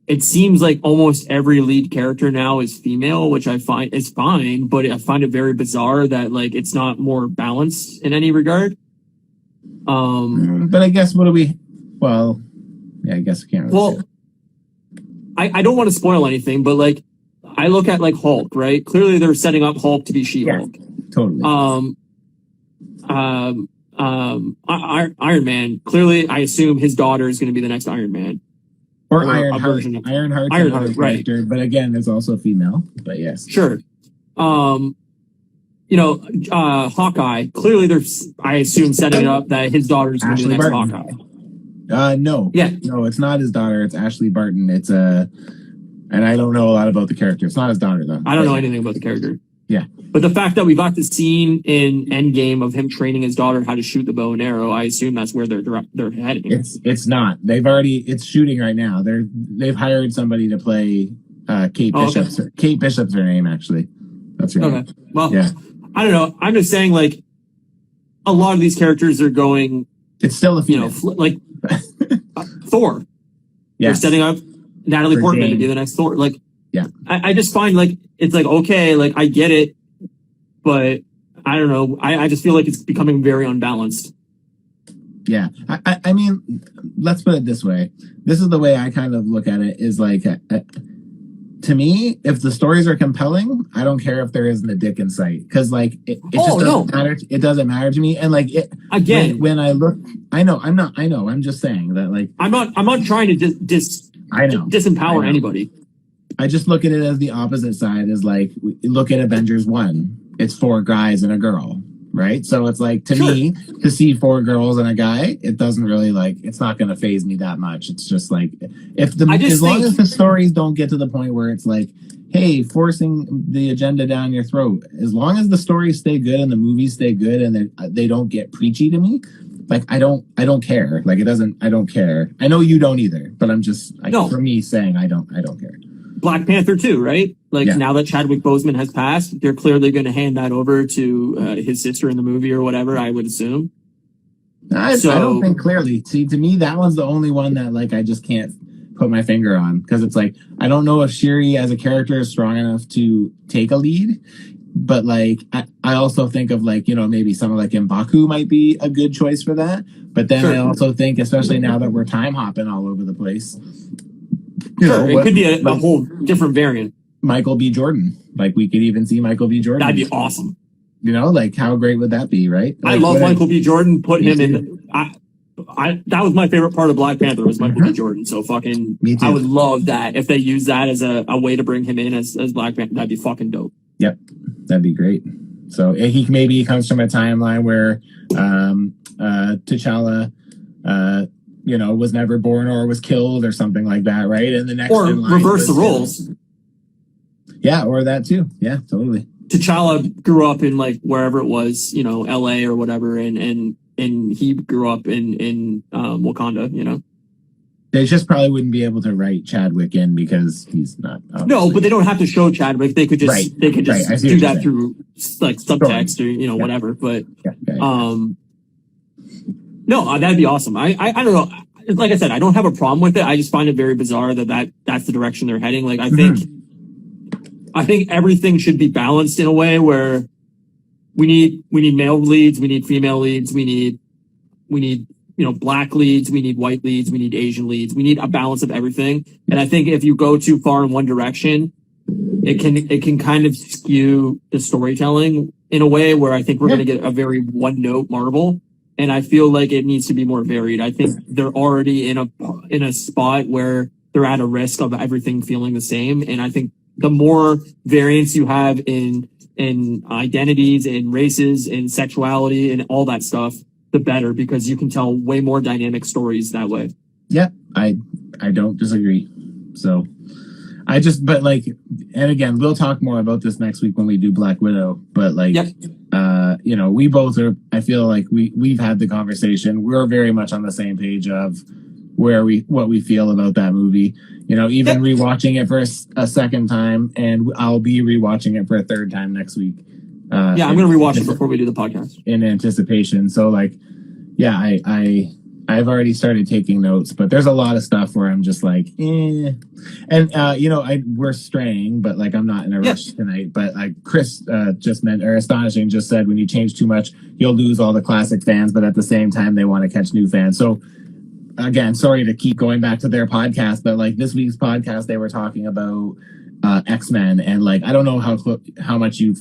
it seems like almost every lead character now is female, which I find is fine, but I find it very bizarre that like it's not more balanced in any regard. But I guess I guess I can't really say. I don't want to spoil anything, but like I look at like Hulk, right? Clearly they're setting up Hulk to be She-Hulk. Yeah, totally. Iron Man, clearly I assume his daughter is going to be the next Iron Man. Or Ironheart. Ironheart, right. Character, but again, it's also female, but yes. Sure. Hawkeye, clearly they're, I assume, setting it up that his daughter is going to be the next Hawkeye. No. Yeah. No, it's not his daughter. It's Ashley Barton. And I don't know a lot about the character. It's not his daughter, though. I don't know anything about the character. Yeah. But the fact that we got the scene in Endgame of him training his daughter how to shoot the bow and arrow, I assume that's where they're heading. It's not. It's shooting right now. They've hired somebody to play Kate Bishop's. Okay. Kate Bishop's her name, actually. That's right. Okay. Well, yeah. I don't know. I'm just saying, like, a lot of these characters are going. It's still a female. Like Thor. Yeah. They're setting up Natalie Portman to be the next Thor. Like, yeah. I just find like it's like okay, like I get it, but I don't know. I just feel like it's becoming very unbalanced. Yeah. I mean, let's put it this way. This is the way I kind of look at it is like, to me, if the stories are compelling, I don't care if there isn't a dick in sight. Cause like, it just doesn't matter. It doesn't matter to me. And like, when I look, I'm just saying that like, I'm not trying to disempower anybody. I just look at it as the opposite side is like, look at Avengers 1. It's 4 guys and a girl, right? So it's like, to me, to see 4 girls and a guy, it doesn't really like, it's not going to faze me that much. It's just like, as long as the stories don't get to the point where it's like, hey, forcing the agenda down your throat, as long as the stories stay good and the movies stay good and they don't get preachy to me, like, I don't care. Like, I don't care. I know you don't either, but I'm just, for me saying I don't care. Black Panther 2, right? Like now that Chadwick Boseman has passed, they're clearly going to hand that over to his sister in the movie or whatever, I would assume. I don't think clearly. See, to me, that one's the only one that like I just can't put my finger on because it's like I don't know if Shuri as a character is strong enough to take a lead, but like I also think of like maybe someone like M'Baku might be a good choice for that. But then I also think, especially now that we're time hopping all over the place. It could be a whole different variant. Michael B. Jordan. Like, we could even see Michael B. Jordan. That'd be awesome. Like, how great would that be, right? Like, I love Michael B. Jordan. Put him in. That was my favorite part of Black Panther was Michael B. Jordan. So fucking, I would love that if they use that as a way to bring him in as Black Panther. That'd be fucking dope. Yep, that'd be great. So he comes from a timeline where T'Challa was never born or was killed or something like that, right? And the next or reverse the roles. Yeah, or that too. Yeah, totally. T'Challa grew up in like wherever it was, LA or whatever, and he grew up in Wakanda, They just probably wouldn't be able to write Chadwick in because he's not. Obviously. No, but they don't have to show Chadwick. They could just do that through like subtext or whatever. But no, that'd be awesome. I don't know. Like I said, I don't have a problem with it. I just find it very bizarre that's the direction they're heading. Like I think everything should be balanced in a way where we need male leads, we need female leads, we need black leads, we need white leads, we need Asian leads, we need a balance of everything. And I think if you go too far in one direction, it can kind of skew the storytelling in a way where I think we're going to get a very one note Marvel. And I feel like it needs to be more varied. I think they're already in a spot where they're at a risk of everything feeling the same. And I think the more variance you have in identities and races and sexuality and all that stuff, the better, because you can tell way more dynamic stories that way. Yeah, I don't disagree. So but like, and again, we'll talk more about this next week when we do Black Widow, but like, we both are, I feel like we've had the conversation. We're very much on the same page of what we feel about that movie. Rewatching it for a second time, and I'll be rewatching it for a third time next week. I'm going to rewatch it before we do the podcast in anticipation. So like, I've already started taking notes, but there's a lot of stuff where I'm just like, And we're straying, but like I'm not in a rush tonight. But like Chris Astonishing just said, when you change too much, you'll lose all the classic fans. But at the same time, they want to catch new fans. So again, sorry to keep going back to their podcast, but like this week's podcast, they were talking about X-Men, and like I don't know how much you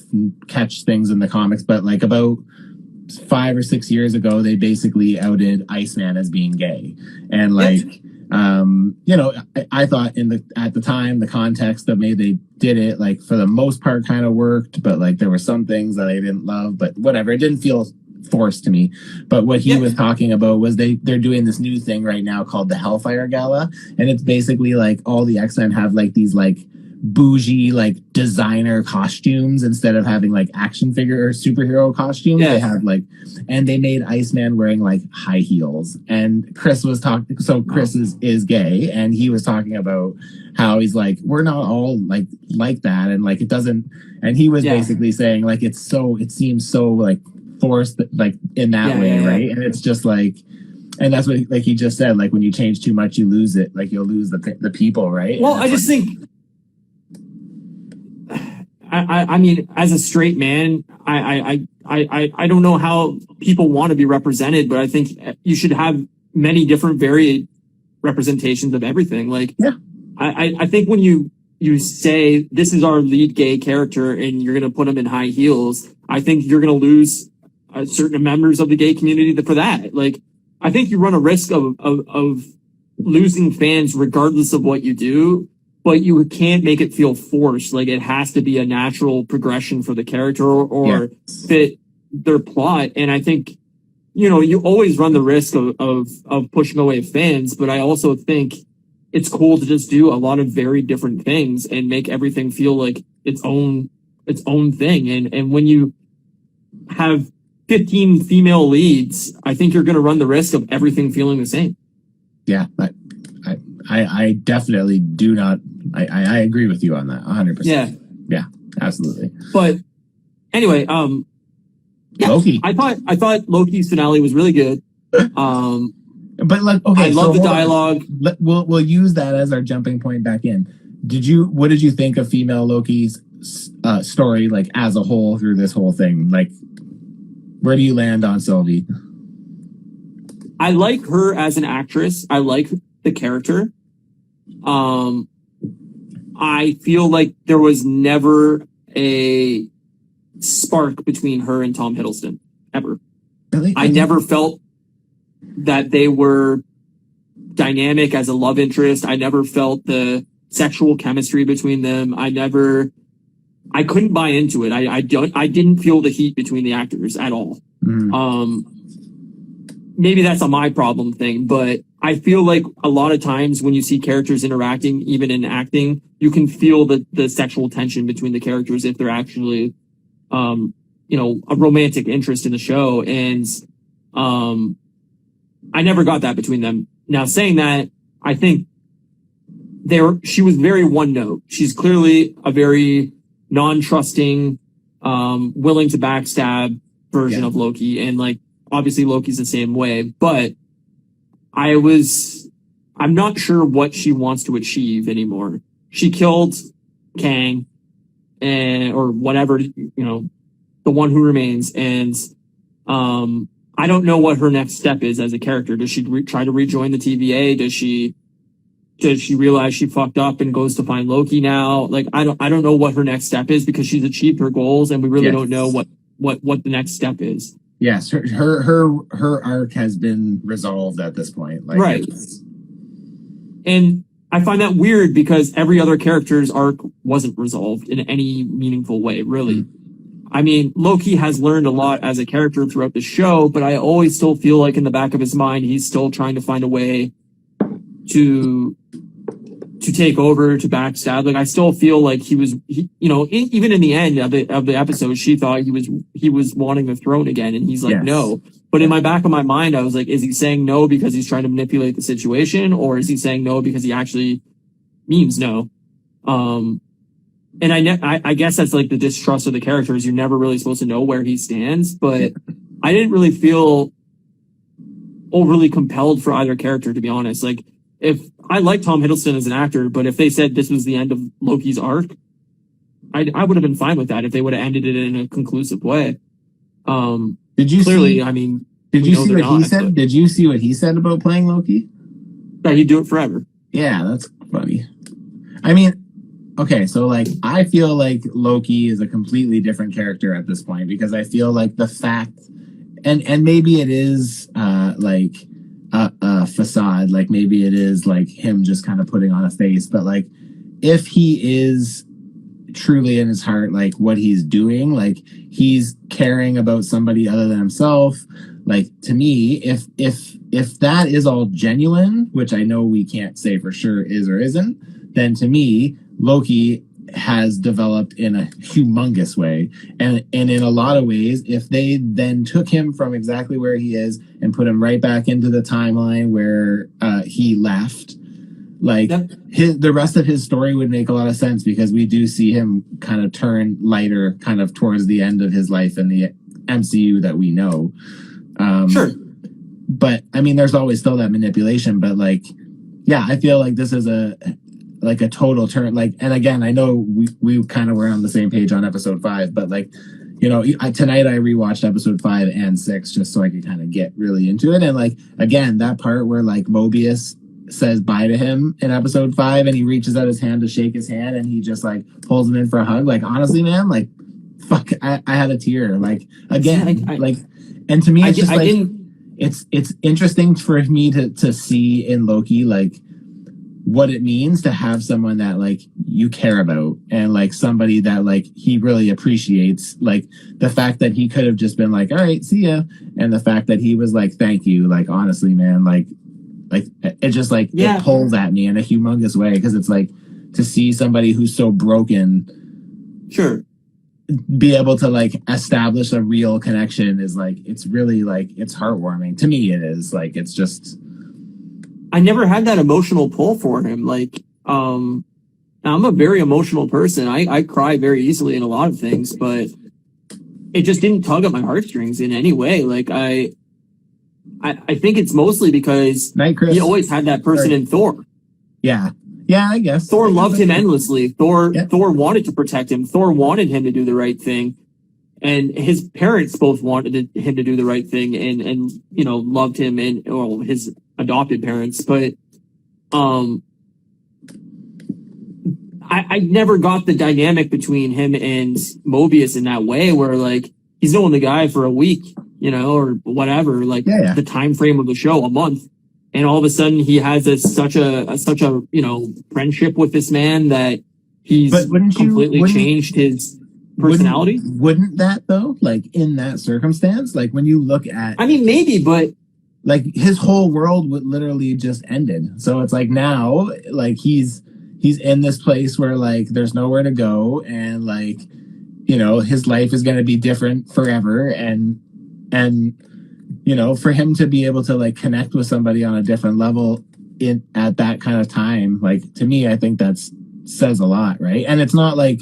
catch things in the comics, but like about 5 or 6 years ago, they basically outed Iceman as being gay, and like I thought at the time the context of maybe they did it like for the most part kind of worked, but like there were some things that I didn't love, but whatever, it didn't feel forced to me. But what he was talking about was they're doing this new thing right now called the Hellfire Gala, and it's basically like all the X-Men have like these like bougie like designer costumes instead of having like action figure or superhero costumes. Yeah. They had like, and they made Iceman wearing like high heels. And Chris was talking. So Chris is gay, and he was talking about how he's like, we're not all like that, and like it doesn't. And he was basically saying like it seems so like forced like in that way, right? And it's just like. And that's what, like he just said, like when you change too much, you lose it. Like you'll lose the people, right? Well, I just think, I mean, as a straight man, I don't know how people want to be represented, but I think you should have many different varied representations of everything. Like, I think when you say this is our lead gay character and you're going to put him in high heels, I think you're going to lose certain members of the gay community for that. Like, I think you run a risk of losing fans regardless of what you do, but you can't make it feel forced. Like it has to be a natural progression for the character or fit their plot. And I think, you know, you always run the risk of pushing away fans, but I also think it's cool to just do a lot of very different things and make everything feel like its own thing. And when you have 15 female leads, I think you're going to run the risk of everything feeling the same. Yeah, I definitely do not. I agree with you on that 100%. Yeah, absolutely. But anyway, Loki. I thought Loki's finale was really good. But like, okay, I love the dialogue. We'll use that as our jumping point back in. What did you think of female Loki's story, like as a whole through this whole thing? Like, where do you land on Sylvie? I like her as an actress. I like the character. I feel like there was never a spark between her and Tom Hiddleston, ever. Really? I never felt that they were dynamic as a love interest. I never felt the sexual chemistry between them. I couldn't buy into it. I didn't feel the heat between the actors at all. Maybe that's a my problem thing, but I feel like a lot of times when you see characters interacting, even in acting, you can feel the sexual tension between the characters if they're actually, you know, a romantic interest in the show. And, I never got that between them. Now saying that, I think she was very one note. She's clearly a very non-trusting, willing to backstab version of Loki. And like, obviously Loki's the same way, but I'm not sure what she wants to achieve anymore. She killed Kang or whatever, you know, the one who remains. And, I don't know what her next step is as a character. Does she try to rejoin the TVA? Does she realize she fucked up and goes to find Loki now? Like, I don't know what her next step is because she's achieved her goals and we really don't know what the next step is. Yes, her arc has been resolved at this point. Like, right. And I find that weird because every other character's arc wasn't resolved in any meaningful way, really. I mean, Loki has learned a lot as a character throughout the show, but I always still feel like in the back of his mind, he's still trying to find a way to take over, to backstab. Like, I still feel like you know, even in the end of the episode, she thought he was wanting the throne again. And he's like, no. But in my back of my mind, I was like, is he saying no because he's trying to manipulate the situation? Or is he saying no because he actually means no? And I guess that's like the distrust of the characters. You're never really supposed to know where he stands, but I didn't really feel overly compelled for either character, to be honest. Like, if I like Tom Hiddleston as an actor, but if they said this was the end of Loki's arc, I would have been fine with that if they would have ended it in a conclusive way. Did you clearly? see, I mean, did you see what he said? But did you see what he said about playing Loki? That he'd do it forever. Yeah, that's funny. I mean, okay, so like I feel like Loki is a completely different character at this point because I feel like the fact, and maybe it is like a facade, like maybe it is like him just kind of putting on a face, but like if he is truly in his heart like what he's doing, like he's caring about somebody other than himself, like to me, if that is all genuine, which I know we can't say for sure is or isn't, then to me Loki has developed in a humongous way. And in a lot of ways, if they then took him from exactly where he is and put him right back into the timeline where he left, like Yep. the rest of his story would make a lot of sense, because we do see him kind of turn lighter kind of towards the end of his life in the MCU that we know. Sure. But I mean, there's always still that manipulation, but like, yeah, I feel like this is a total turn. Like, and again, I know we kind of were on the same page on episode 5, but like, you know, tonight I rewatched episode 5 and 6 just so I could kind of get really into it. And like, again, that part where like Mobius says bye to him in episode 5 and he reaches out his hand to shake his hand and he just like pulls him in for a hug. Like, honestly, man, like, fuck, I had a tear. Like, again, like, and to me, it's just like, it's interesting for me to see in Loki, like, what it means to have someone that like you care about and like somebody that like he really appreciates. Like the fact that he could have just been like, all right, see ya, and the fact that he was like, thank you, like, honestly, man, like it just like it pulls at me in a humongous way, because it's like to see somebody who's so broken, sure, be able to like establish a real connection is like, it's really like, it's heartwarming to me. It is like, it's just, I never had that emotional pull for him. Like, I'm a very emotional person. I cry very easily in a lot of things, but it just didn't tug at my heartstrings in any way. Like, I think it's mostly because he always had that person in Thor. Yeah, I guess. Thor loved him endlessly. Thor wanted to protect him. Thor wanted him to do the right thing. And his parents both wanted him to do the right thing and you know, loved him, and well, his adopted parents. But I never got the dynamic between him and Mobius in that way, where like he's knowing the guy for a week, you know, or whatever, like the time frame of the show, a month, and all of a sudden he has such a you know, friendship with this man that he's completely changed his personality. Wouldn't that though, like in that circumstance, like when you look at, I mean, maybe, but like his whole world would literally just ended. So it's like now, like he's in this place where like there's nowhere to go, and like, you know, his life is going to be different forever, and you know, for him to be able to like connect with somebody on a different level at that kind of time, like to me, I think that's says a lot, right? And it's not like,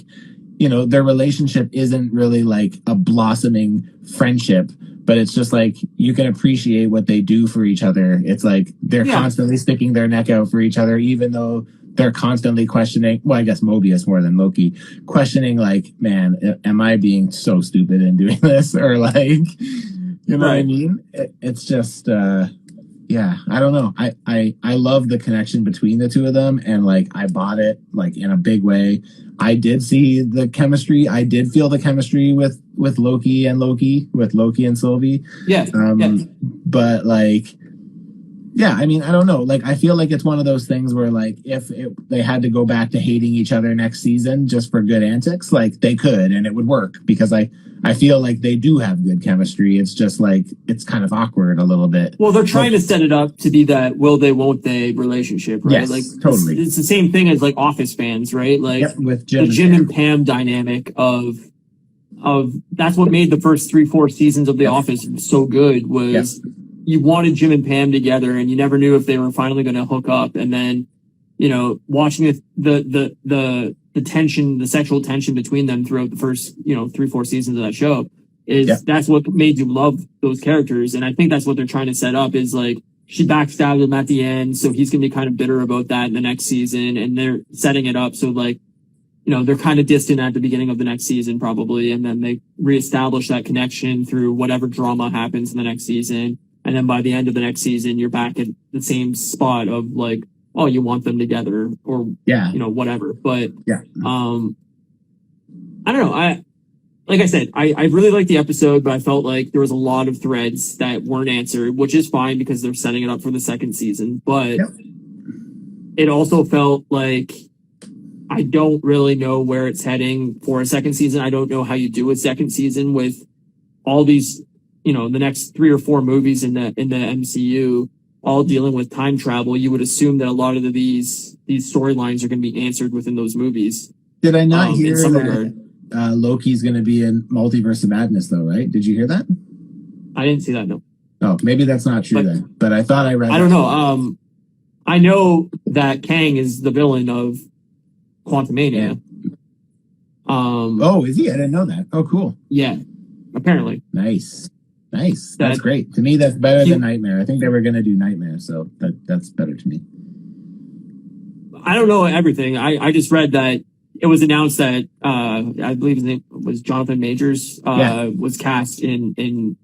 you know, their relationship isn't really like a blossoming friendship, but it's just like you can appreciate what they do for each other. It's like they're constantly sticking their neck out for each other, even though they're constantly questioning, well, I guess Mobius more than Loki, questioning like, man, am I being so stupid in doing this? Or like, you know what I mean? It's just, yeah, I don't know. I love the connection between the two of them, and like I bought it like in a big way. I did see the chemistry. I did feel the chemistry with Loki and Sylvie. Yeah. But like, yeah, I mean, I don't know. Like, I feel like it's one of those things where like if they had to go back to hating each other next season just for good antics, like they could, and it would work, because I feel like they do have good chemistry. It's just like, it's kind of awkward a little bit. Well, they're trying to set it up to be that will they, won't they relationship, right? Yes, like totally. It's the same thing as like Office fans, right? Like with the Jim and Pam dynamic of that's what made the first 3-4 seasons of The Office so good, was you wanted Jim and Pam together, and you never knew if they were finally going to hook up. And then, you know, watching the tension, the sexual tension between them throughout the first, you know, 3-4 seasons of that show that's what made you love those characters. And I think that's what they're trying to set up, is like she backstabbed him at the end, so he's going to be kind of bitter about that in the next season. And they're setting it up so like, you know, they're kind of distant at the beginning of the next season probably, and then they reestablish that connection through whatever drama happens in the next season. And then by the end of the next season, you're back at the same spot of like, oh, you want them together, or, you know, whatever. But, I don't know. Like I said, I really liked the episode, but I felt like there was a lot of threads that weren't answered, which is fine because they're setting it up for the second season. But it also felt like I don't really know where it's heading for a second season. I don't know how you do a second season with all these, you know, the next 3 or 4 movies in the MCU all dealing with time travel. You would assume that a lot of these storylines are going to be answered within those movies. Did I not in hear some that regard. Loki's going to be in Multiverse of Madness, though, right? Did you hear that? I didn't see that. No, Oh, maybe that's not true But- then. But I thought I read I don't know. I know that Kang is the villain of Quantumania. Oh, is he? I didn't know that. Oh, cool. Yeah, apparently. Nice. That's That- great. To me, that's better He- than Nightmare. I think they were going to do Nightmare, so that's better to me. I don't know everything. I just read that it was announced that I believe his name was Jonathan Majors was cast in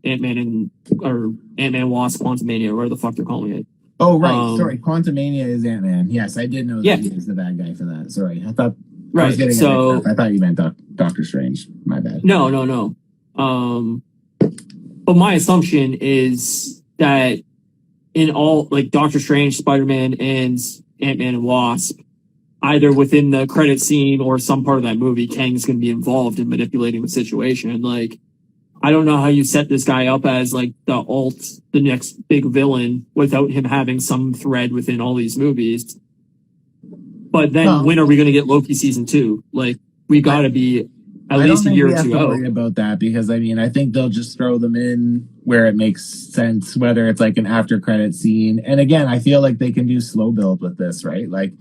Ant-Man or Ant-Man Wasp Quantumania, or whatever the fuck they're calling it. Oh, right. Sorry. Quantumania is Ant-Man. Yes, I did know that Yeah. he was the bad guy for that. Sorry. I thought I was Right. getting it So mixed up. I thought you meant Doctor Strange. My bad. no. But my assumption is that in all, like, Doctor Strange, Spider-Man, and Ant-Man and Wasp, either within the credit scene or some part of that movie, Kang's going to be involved in manipulating the situation. Like, I don't know how you set this guy up as, like, the next big villain, without him having some thread within all these movies. But then Well- when are we going to get Loki season 2? Like, we got to be at I least don't a think year we or have two to out. worry about that because I think they'll just throw them in where it makes sense, whether it's like an after credit scene. And again, I feel like they can do slow build with this, right? Like,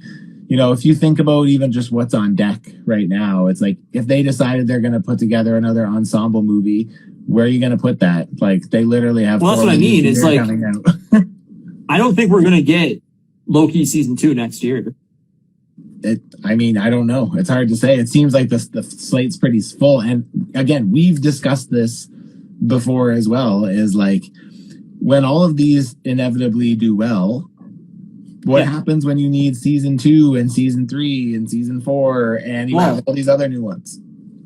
if you think about even just what's on deck right now, it's like if they decided they're going to put together another ensemble movie, where are you going to put that? Like they literally have. Well, that's 4 what I movies mean, a is year like- coming out. I don't think we're going to get Loki season 2 next year. I don't know. It's hard to say. It seems like the slate's pretty full. And again, we've discussed this before as well, is like when all of these inevitably do well, what happens when you need season 2 and season 3 and season 4 and you have all these other new ones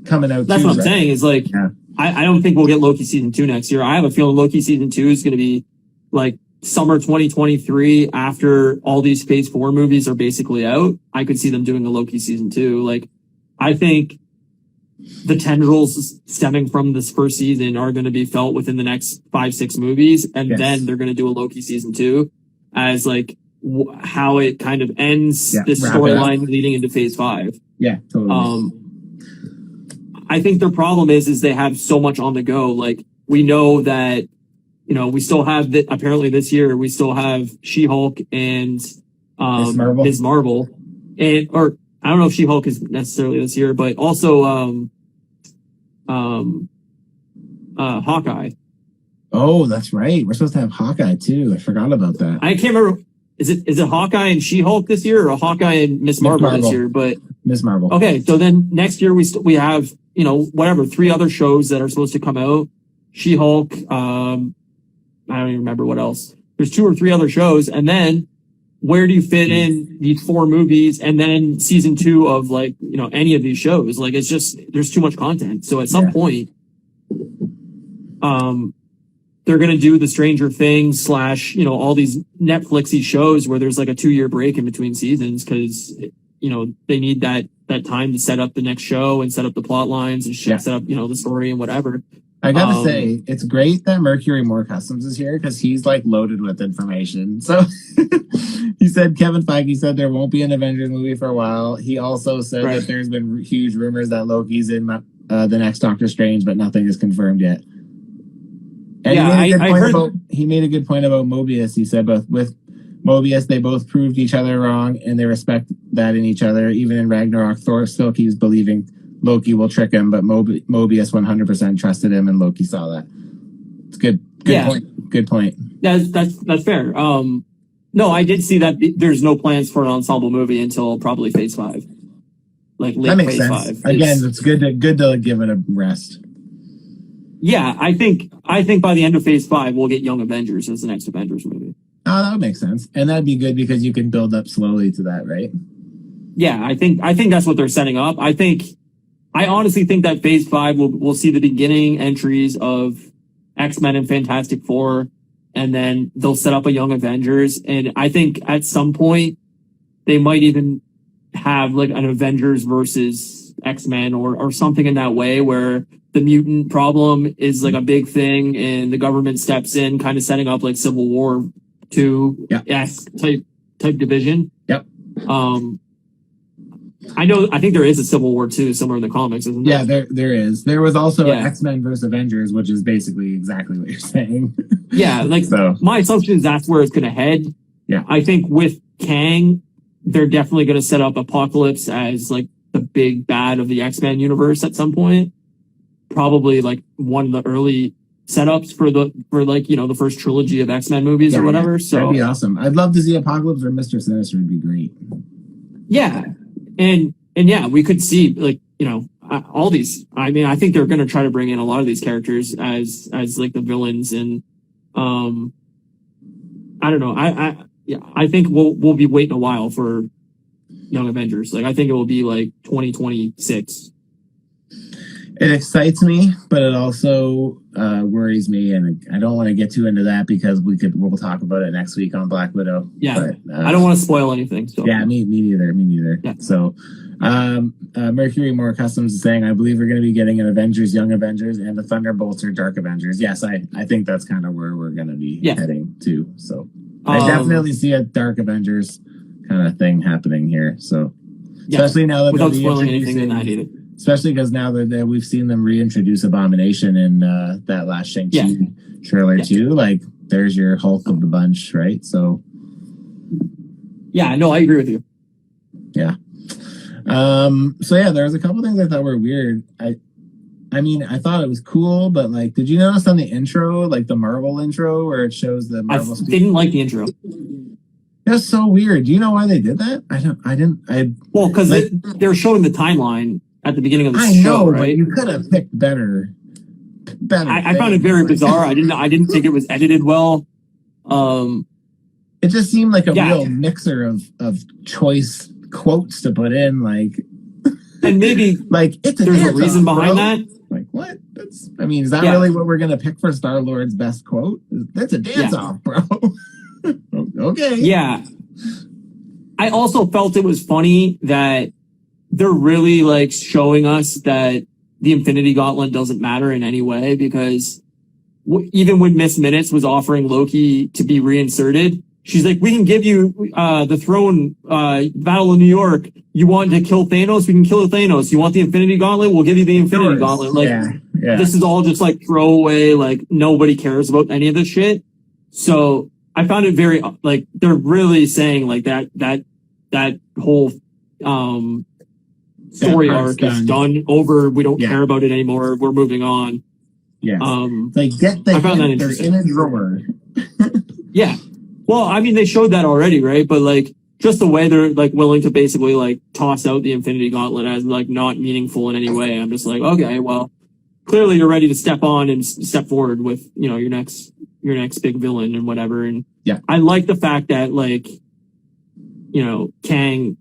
coming out That's too, what I'm right? saying, is like, Yeah. I don't think we'll get Loki season 2 next year. I have a feeling Loki season 2 is going to be like summer 2023, after all these phase 4 movies are basically out. I could see them doing a Loki season 2. Like, I think the tendrils stemming from this first season are going to be felt within the next 5-6 movies. And Yes. then they're going to do a Loki season 2 as like how it kind of ends this wrap it up. storyline leading into phase 5. Yeah, totally. I think their problem is they have so much on the go. Like, we know that, we still have apparently this year, we still have She-Hulk and, Ms. Marvel. Or I don't know if She-Hulk is necessarily this year, but also, Hawkeye. Oh, that's right. We're supposed to have Hawkeye too. I forgot about that. I can't remember. Is it Hawkeye and She-Hulk this year, or Hawkeye and Ms. Marvel this Marvel. year? But Miss Marvel. okay, so then next year we have, 3 other shows that are supposed to come out. She-Hulk, I don't even remember what else. There's 2 or 3 other shows, and then where do you fit in these 4 movies and then season 2 of any of these shows? Like, it's just, there's too much content. So at some point, they're going to do the Stranger Things / all these Netflixy shows where there's like a 2-year break in between seasons, because they need that time to set up the next show and set up the plot lines and set up the story and whatever. I gotta say, it's great that Mercury Moore Customs is here because he's like loaded with information. So Kevin Feige said there won't be an Avengers movie for a while. He also said that there's been huge rumors that Loki's in the next Doctor Strange, but nothing is confirmed yet. And he made a good point about Mobius. He said with Mobius, they both proved each other wrong and they respect that in each other. Even in Ragnarok, Thor still keeps believing Loki will trick him, but Mobius 100% trusted him, and Loki saw that. It's good. Good point. That's fair. No, I did see that there's no plans for an ensemble movie until probably phase 5. Like late That makes phase sense. 5. Again, it's good to give it a rest. Yeah, I think by the end of phase 5 we'll get Young Avengers as the next Avengers movie. Oh, that would make sense. And that'd be good because you can build up slowly to that, right? Yeah, I think that's what they're setting up. I honestly think that phase 5 we'll see the beginning entries of X-Men and Fantastic Four, and then they'll set up a Young Avengers. And I think at some point they might even have like an Avengers versus X-Men or something in that way, where the mutant problem is like a big thing and the government steps in, kind of setting up like Civil War 2 type division. Yep. I think there is a Civil War 2 somewhere in the comics, isn't there? Yeah, there is. There was also Yeah. X-Men versus Avengers, which is basically exactly what you're saying. Yeah, like So my assumption is that's where it's going to head. Yeah. I think with Kang, they're definitely going to set up Apocalypse as like the big bad of the X-Men universe at some point. Probably like one of the early setups for like, you know, the first trilogy of X-Men movies or whatever. So that'd be awesome. I'd love to see Apocalypse or Mr. Sinister. Would be great. yeah. And yeah, we could see like, you know, all these, I mean, I think they're going to try to bring in a lot of these characters as like the villains. And, I don't know. I think we'll be waiting a while for Young Avengers. Like, I think it will be like 2026. It excites me, but it also worries me, and I don't want to get too into that because we'll talk about it next week on Black Widow. Yeah, but, I don't want to spoil anything. So yeah, me neither. Yeah. So, Mercury More Customs is saying, I believe we're going to be getting an Avengers, Young Avengers, and the Thunderbolts or Dark Avengers. Yes, I think that's kind of where we're going to be heading to. So, I definitely see a Dark Avengers kind of thing happening here. So, especially now that without spoiling anything, then I need it. Especially because now that we've seen them reintroduce Abomination in that last Shang-Chi trailer too. Like, there's your Hulk of the bunch, right? So, yeah, no, I agree with you. Yeah. So yeah, there was a couple things I thought were weird. I mean, I thought it was cool, but like, did you notice on the intro, like the Marvel intro, where it shows the Marvel? I didn't like the intro. That's so weird. Do you know why they did that? Well, because they're showing the timeline at the beginning of the show, right? You could have picked better. I found it very bizarre. I didn't think it was edited well. It just seemed like a real mixer of choice quotes to put in, like, and maybe like there's a reason behind that. Like, what? Is that really what we're gonna pick for Star-Lord's best quote? That's a dance off, bro. Okay. Yeah. I also felt it was funny that they're really like showing us that the Infinity Gauntlet doesn't matter in any way, because even when Miss Minutes was offering Loki to be reinserted, she's like, we can give you the throne, Battle of New York. You want to kill Thanos? We can kill Thanos. You want the Infinity Gauntlet? We'll give you the Infinity Gauntlet. Like, this is all just like throwaway. Like, nobody cares about any of this shit. So I found it very, like, they're really saying like that whole, story arc is done, over. We don't care about it anymore. We're moving on. Yeah. Like, get the I found that they're interesting. in a drawer. Yeah. Well, I mean, they showed that already, right? But like, just the way they're like willing to basically like toss out the Infinity Gauntlet as like not meaningful in any way. I'm just like, okay, well, clearly you're ready to step on and step forward with, you know, your next big villain and whatever. And I like the fact that, like, you know, Kang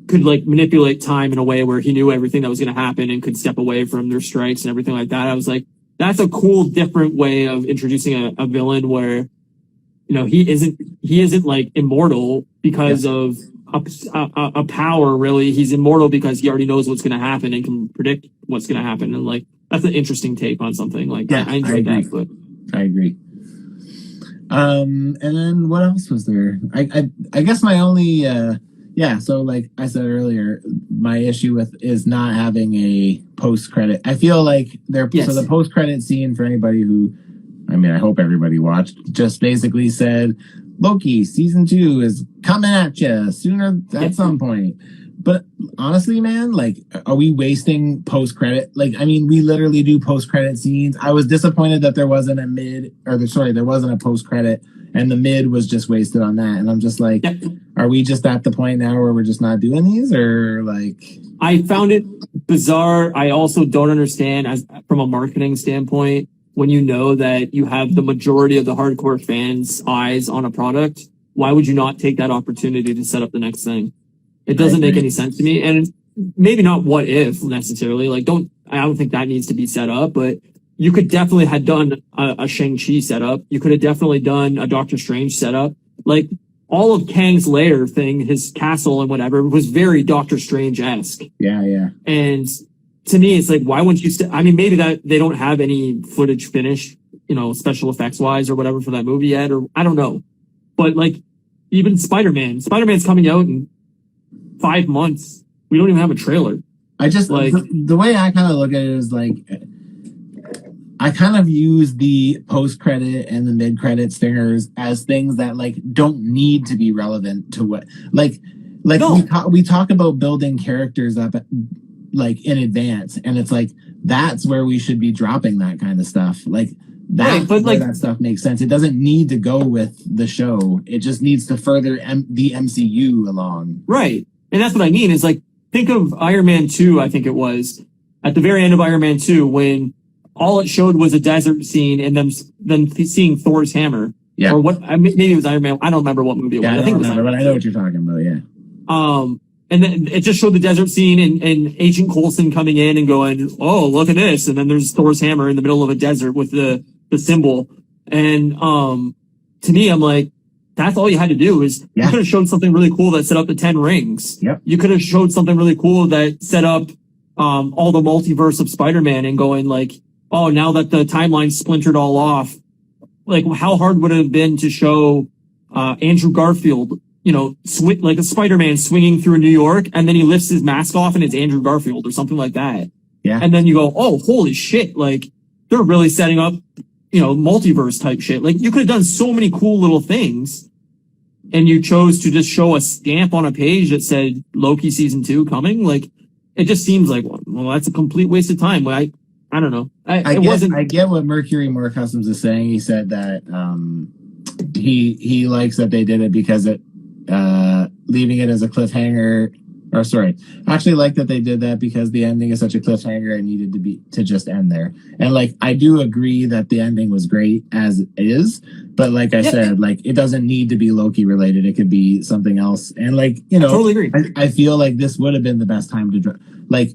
could like manipulate time in a way where he knew everything that was going to happen and could step away from their strikes and everything like that. I was like, that's a cool, different way of introducing a villain where, you know, he isn't like immortal because of a power, really. He's immortal because he already knows what's going to happen and can predict what's going to happen. And like, that's an interesting take on something like that. I enjoyed that. But I agree. And then what else was there? I guess my only, so like I said earlier, my issue with is not having a post-credit. I feel like so the post-credit scene, for anybody who, I mean, I hope everybody watched, just basically said, Loki season 2 is coming at you sooner at some point. But honestly, man, like, are we wasting post-credit? Like, I mean, we literally do post-credit scenes. I was disappointed that there wasn't there wasn't a post-credit, and the mid was just wasted on that. And I'm just like, are we just at the point now where we're just not doing these, or like? I found it bizarre. I also don't understand, as from a marketing standpoint, when you know that you have the majority of the hardcore fans' eyes on a product, why would you not take that opportunity to set up the next thing? It doesn't make any sense to me. And maybe not what if necessarily. Like, I don't think that needs to be set up, but you could definitely have done a Shang-Chi setup. You could have definitely done a Doctor Strange setup. Like, all of Kang's lair thing, his castle and whatever, was very Doctor Strange-esque. Yeah. And to me, it's like, why wouldn't you I mean, maybe that they don't have any footage finished, you know, special effects wise or whatever for that movie yet, or I don't know. But like, even Spider-Man's coming out in 5 months. We don't even have a trailer. I just Like- the way I kind of look at it is like I kind of use the post credit and the mid credit stingers as things that like don't need to be relevant to what like No. we talk about building characters up like in advance, and it's like that's where we should be dropping that kind of stuff. Like that's Right, but, where like- that stuff makes sense. It doesn't need to go with the show. It just needs to further the MCU along. Right. And that's what I mean is like, think of Iron Man 2, I think it was, at the very end of Iron Man 2, when all it showed was a desert scene and them seeing Thor's hammer. Yeah. Or what, maybe it was Iron Man. I don't remember what movie it was. Yeah, I think don't it was remember, Iron but I Man know 2. what you're talking about. Yeah. And then it just showed the desert scene and Agent Coulson coming in and going, oh, look at this. And then there's Thor's hammer in the middle of a desert with the symbol. And, to me, I'm like, that's all you had to do is Yeah. you could have showed something really cool that set up the 10 rings. Yep. You could have showed something really cool that set up, all the multiverse of Spider-Man and going like, oh, now that the timeline splintered all off, like how hard would it have been to show, Andrew Garfield, you know, like a Spider-Man swinging through New York, and then he lifts his mask off and it's Andrew Garfield or something like that. Yeah. And then you go, oh, holy shit. Like they're really setting up, you know, multiverse type shit. Like you could have done so many cool little things, and you chose to just show a stamp on a page that said Loki season 2 coming. Like it just seems like, well, that's a complete waste of time. I don't know. I get what Mercury More Customs is saying. He said that he likes that they did it because it leaving it as a cliffhanger. Or sorry, actually like that they did that because the ending is such a cliffhanger and needed to just end there. And like I do agree that the ending was great as is, but like I said, like it doesn't need to be Loki related. It could be something else. And like you know, totally agree. I feel like this would have been the best time to like.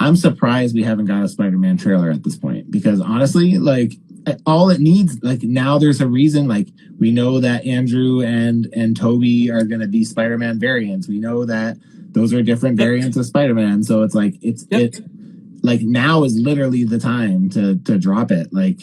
I'm surprised we haven't got a Spider-Man trailer at this point because honestly, like all it needs, like now there's a reason. Like we know that Andrew and Toby are going to be Spider-Man variants. We know that those are different variants of Spider-Man. So it's like it like now is literally the time to drop it. Like,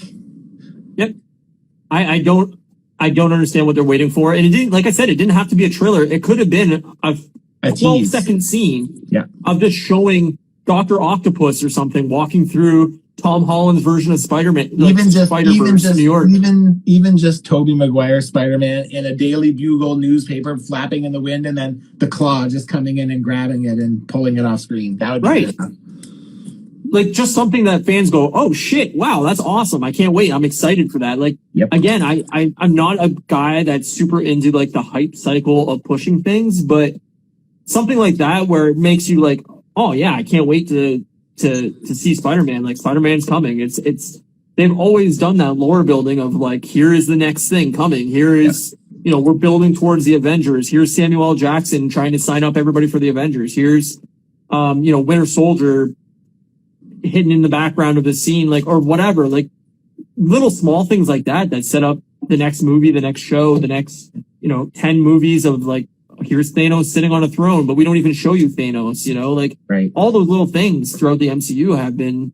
I don't understand what they're waiting for. And it didn't, like I said, it didn't have to be a trailer. It could have been a 12-second scene of just showing Dr. Octopus or something walking through Tom Holland's version of Spider-Man, like even just Spider-Verse, New York. even just Tobey Maguire Spider-Man in a Daily Bugle newspaper flapping in the wind, and then the Claw just coming in and grabbing it and pulling it off screen. That would be Right. Like just something that fans go, oh shit, wow, that's awesome. I can't wait. I'm excited for that. Like, again, I'm not a guy that's super into like the hype cycle of pushing things, but something like that where it makes you like, oh yeah, I can't wait to see Spider-Man. Like Spider-Man's coming. It's they've always done that lore building of like, here is the next thing coming. Here is, you know, we're building towards the Avengers. Here's Samuel L. Jackson trying to sign up everybody for the Avengers. Here's, you know, Winter Soldier hidden in the background of the scene, like, or whatever, like little small things like that set up the next movie, the next show, the next, you know, 10 movies of like, here's Thanos sitting on a throne, but we don't even show you Thanos, you know, like all those little things throughout the MCU have been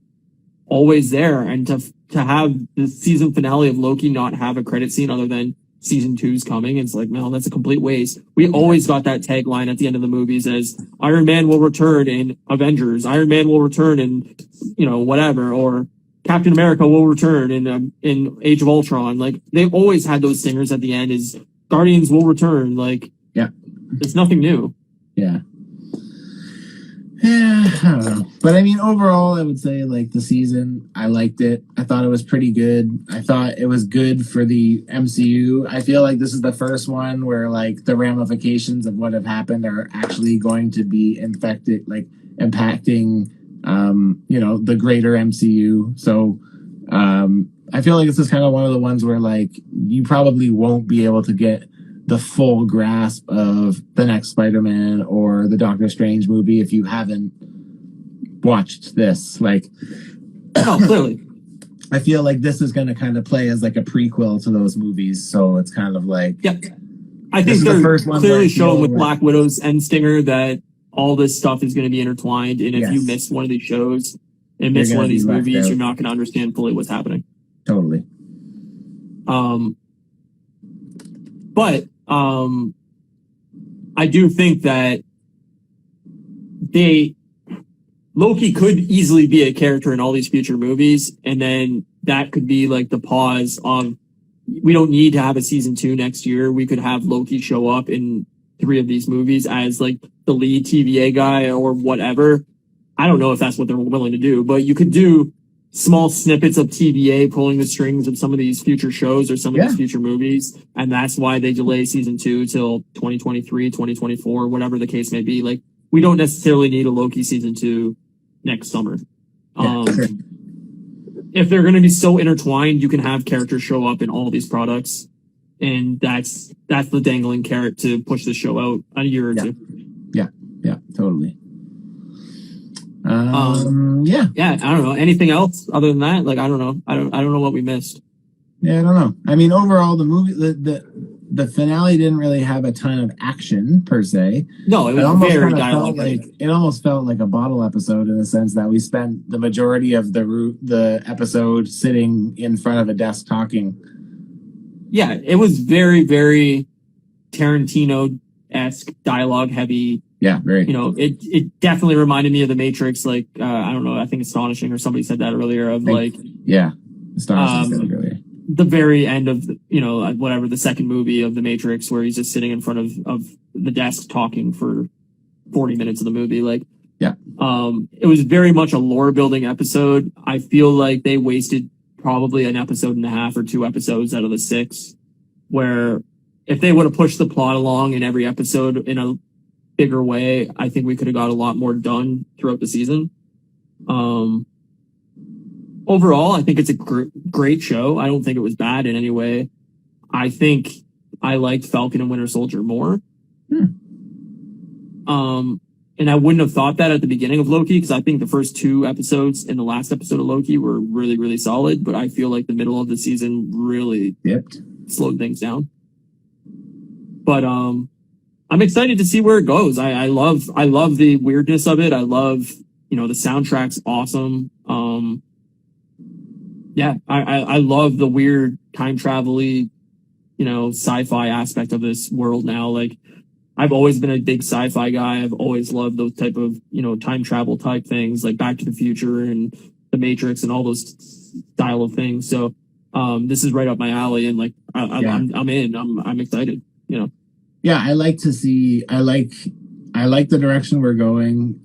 always there. And to have the season finale of Loki not have a credit scene other than season 2's coming, it's like, no, that's a complete waste. We always got that tagline at the end of the movies as Iron Man will return in Avengers, Iron Man will return in, you know, whatever, or Captain America will return in Age of Ultron. Like they've always had those singers at the end is Guardians will return. Like, it's nothing new. Yeah, I don't know. But I mean, overall, I would say like the season, I liked it. I thought it was pretty good. I thought it was good for the MCU. I feel like this is the first one where like the ramifications of what have happened are actually going to be impacting, you know, the greater MCU. So, I feel like this is kind of one of the ones where like you probably won't be able to get the full grasp of the next Spider-Man or the Doctor Strange movie if you haven't watched this. Like, oh, clearly. I feel like this is going to kind of play as like a prequel to those movies. So it's kind of like, I think they're clearly showing with Black Widow's end stinger that all this stuff is going to be intertwined. And if you miss one of these shows and miss one of these movies, you're not going to understand fully what's happening. Totally. But I do think that Loki could easily be a character in all these future movies, and then that could be like the pause of, we don't need to have a season 2 next year. We could have Loki show up in 3 of these movies as like the lead TVA guy or whatever. I don't know if that's what they're willing to do, but you could do small snippets of TVA pulling the strings of some of these future shows or some of these future movies. And that's why they delay season 2 till 2023, 2024, whatever the case may be. Like, we don't necessarily need a Loki season 2 next summer. If they're going to be so intertwined, you can have characters show up in all these products. And that's the dangling carrot to push the show out a year or two. Yeah, totally. Yeah, I don't know. Anything else other than that? Like, I don't know. I don't know what we missed. Yeah, I don't know. I mean, overall, the movie, the finale didn't really have a ton of action per se. No, it was very dialogue. It almost felt like a bottle episode in the sense that we spent the majority of the episode sitting in front of a desk talking. Yeah, it was very, very Tarantino-esque, dialogue-heavy. Yeah, very. You know, it definitely reminded me of The Matrix. Like, I don't know, I think Astonishing or somebody said that earlier. Astonishing said it earlier. The very end of the second movie of The Matrix, where he's just sitting in front of the desk talking for 40 minutes of the movie. Like, it was very much a lore building episode. I feel like they wasted probably an episode and a half or 2 episodes out of the 6, where if they would have pushed the plot along in every episode in a bigger way, I think we could have got a lot more done throughout the season. Overall, I think it's a great show. I don't think it was bad in any way. I think I liked Falcon and Winter Soldier more. And I wouldn't have thought that at the beginning of Loki, because I think the first 2 episodes and the last episode of Loki were really, really solid. But I feel like the middle of the season really slowed things down. But I'm excited to see where it goes. I love the weirdness of it. I love, the soundtrack's awesome. I love the weird time travel-y, sci-fi aspect of this world now. Like, I've always been a big sci-fi guy. I've always loved those type of, time travel type things, like Back to the Future and The Matrix and all those style of things. So, this is right up my alley, and like, I'm in. I'm excited. Yeah, I like the direction we're going.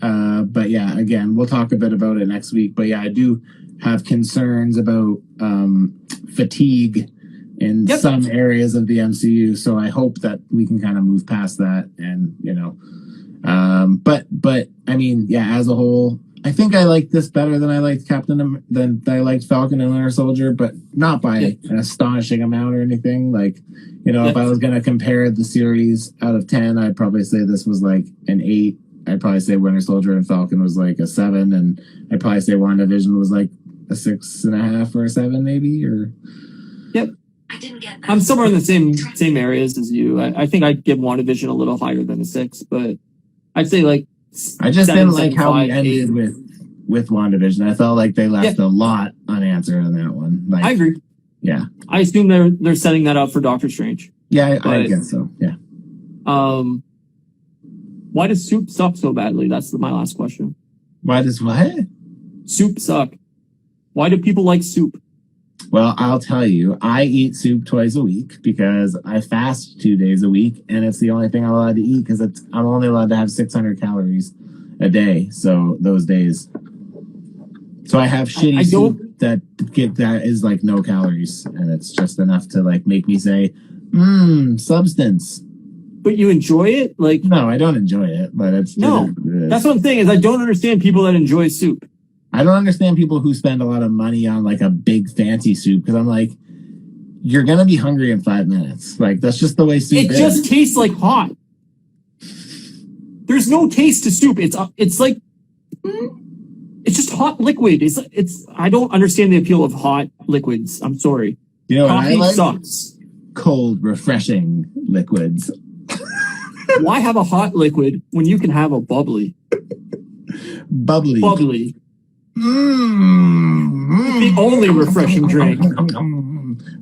But yeah, again, we'll talk a bit about it next week. But yeah, I do have concerns about fatigue in some areas of the MCU. So I hope that we can kind of move past that, and but I mean, yeah, as a whole, I think I like this better than I liked than I liked Falcon and Winter Soldier, but not by an astonishing amount or anything. Like, if I was going to compare the series out of 10, I'd probably say this was like an 8. I'd probably say Winter Soldier and Falcon was like a 7, and I'd probably say WandaVision was like a 6.5 or a 7, maybe. Or I didn't get that. I'm somewhere in the same areas as you. I think I'd give WandaVision a little higher than a 6, but I'd say like. I just didn't like how we ended with WandaVision. I felt like they left a lot unanswered on that one. Like, I agree. Yeah, I assume they're setting that up for Doctor Strange. Yeah, I guess so. Yeah. Why does soup suck so badly? That's my last question. Why does what? Soup suck. Why do people like soup? Well, I'll tell you, I eat soup twice a week because I fast 2 days a week, and it's the only thing I'm allowed to eat because I'm only allowed to have 600 calories a day. So those days, so I have shitty soup that is like no calories, and it's just enough to like make me say, substance. But you enjoy it? Like, no, I don't enjoy it, but it's no. That's what I'm saying is I don't understand people that enjoy soup. I don't understand people who spend a lot of money on like a big fancy soup, because I'm like, you're gonna be hungry in 5 minutes. Like, that's just the way soup is. It just tastes like hot. There's no taste to soup. It's like it's just hot liquid. It's I don't understand the appeal of hot liquids. I'm sorry. Coffee sucks. Cold, refreshing liquids. Why have a hot liquid when you can have a bubbly? Bubbly. The only refreshing drink.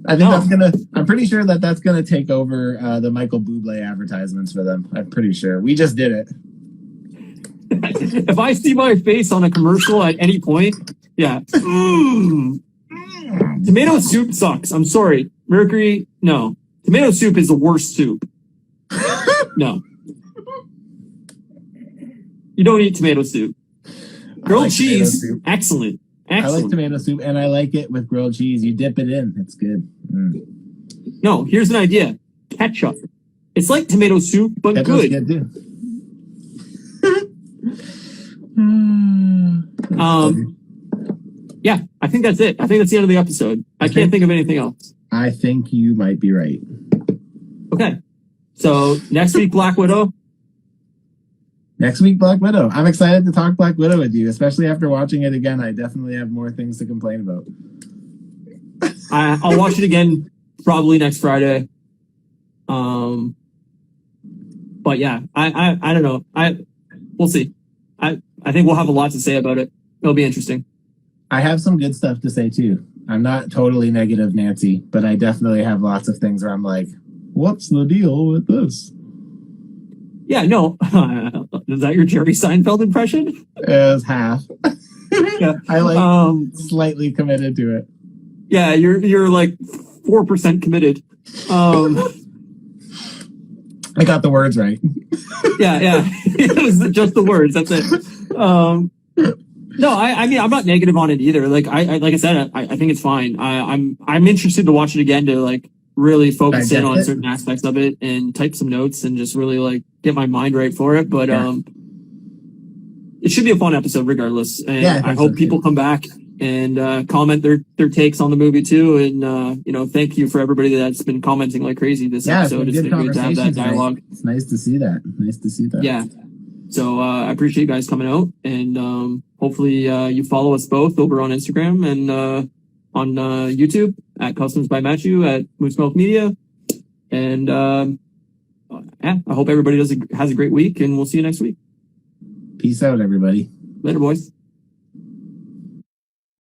I think I'm pretty sure that's gonna take over the Michael Bublé advertisements for them. I'm pretty sure. We just did it. If I see my face on a commercial at any point, yeah. Tomato soup sucks. I'm sorry. Mercury, no. Tomato soup is the worst soup. No. You don't eat tomato soup. Grilled like tomato cheese, soup. excellent. I like Excellent. tomato soup, and I like it with grilled cheese. You dip it in; it's good. No, here's an idea. Ketchup. It's like tomato soup, but That good. good too. Yeah, I think that's it. I think that's the end of the episode. I can't think of anything else. I think you might be right. Okay. So next week, Black Widow. Next week, Black Widow. I'm excited to talk Black Widow with you, especially after watching it again. I definitely have more things to complain about. I'll watch it again probably next Friday. But yeah, I don't know. We'll see. I think we'll have a lot to say about it. It'll be interesting. I have some good stuff to say too. I'm not totally negative, Nancy, but I definitely have lots of things where I'm like, what's the deal with this? Yeah, no. Is that your Jerry Seinfeld impression? As half. Yeah. I slightly committed to it. Yeah, you're like 4% committed. I got the words right. Yeah. It was just the words. That's it. No, I mean, I'm not negative on it either. Like I said, I think it's fine. I'm interested to watch it again to like really focus in on certain aspects of it and type some notes and just really like get my mind right for it. But it should be a fun episode regardless. And Yeah, I hope people come back and comment their takes on the movie too. And thank you for everybody that's been commenting like crazy this episode. It's been good to have that dialogue. It's nice to see that. Yeah. So I appreciate you guys coming out, and hopefully you follow us both over on Instagram and on YouTube at Customs by Matthew at Moose Milk Media. And I hope everybody has a great week, and we'll see you next week. Peace out, everybody. Later, boys.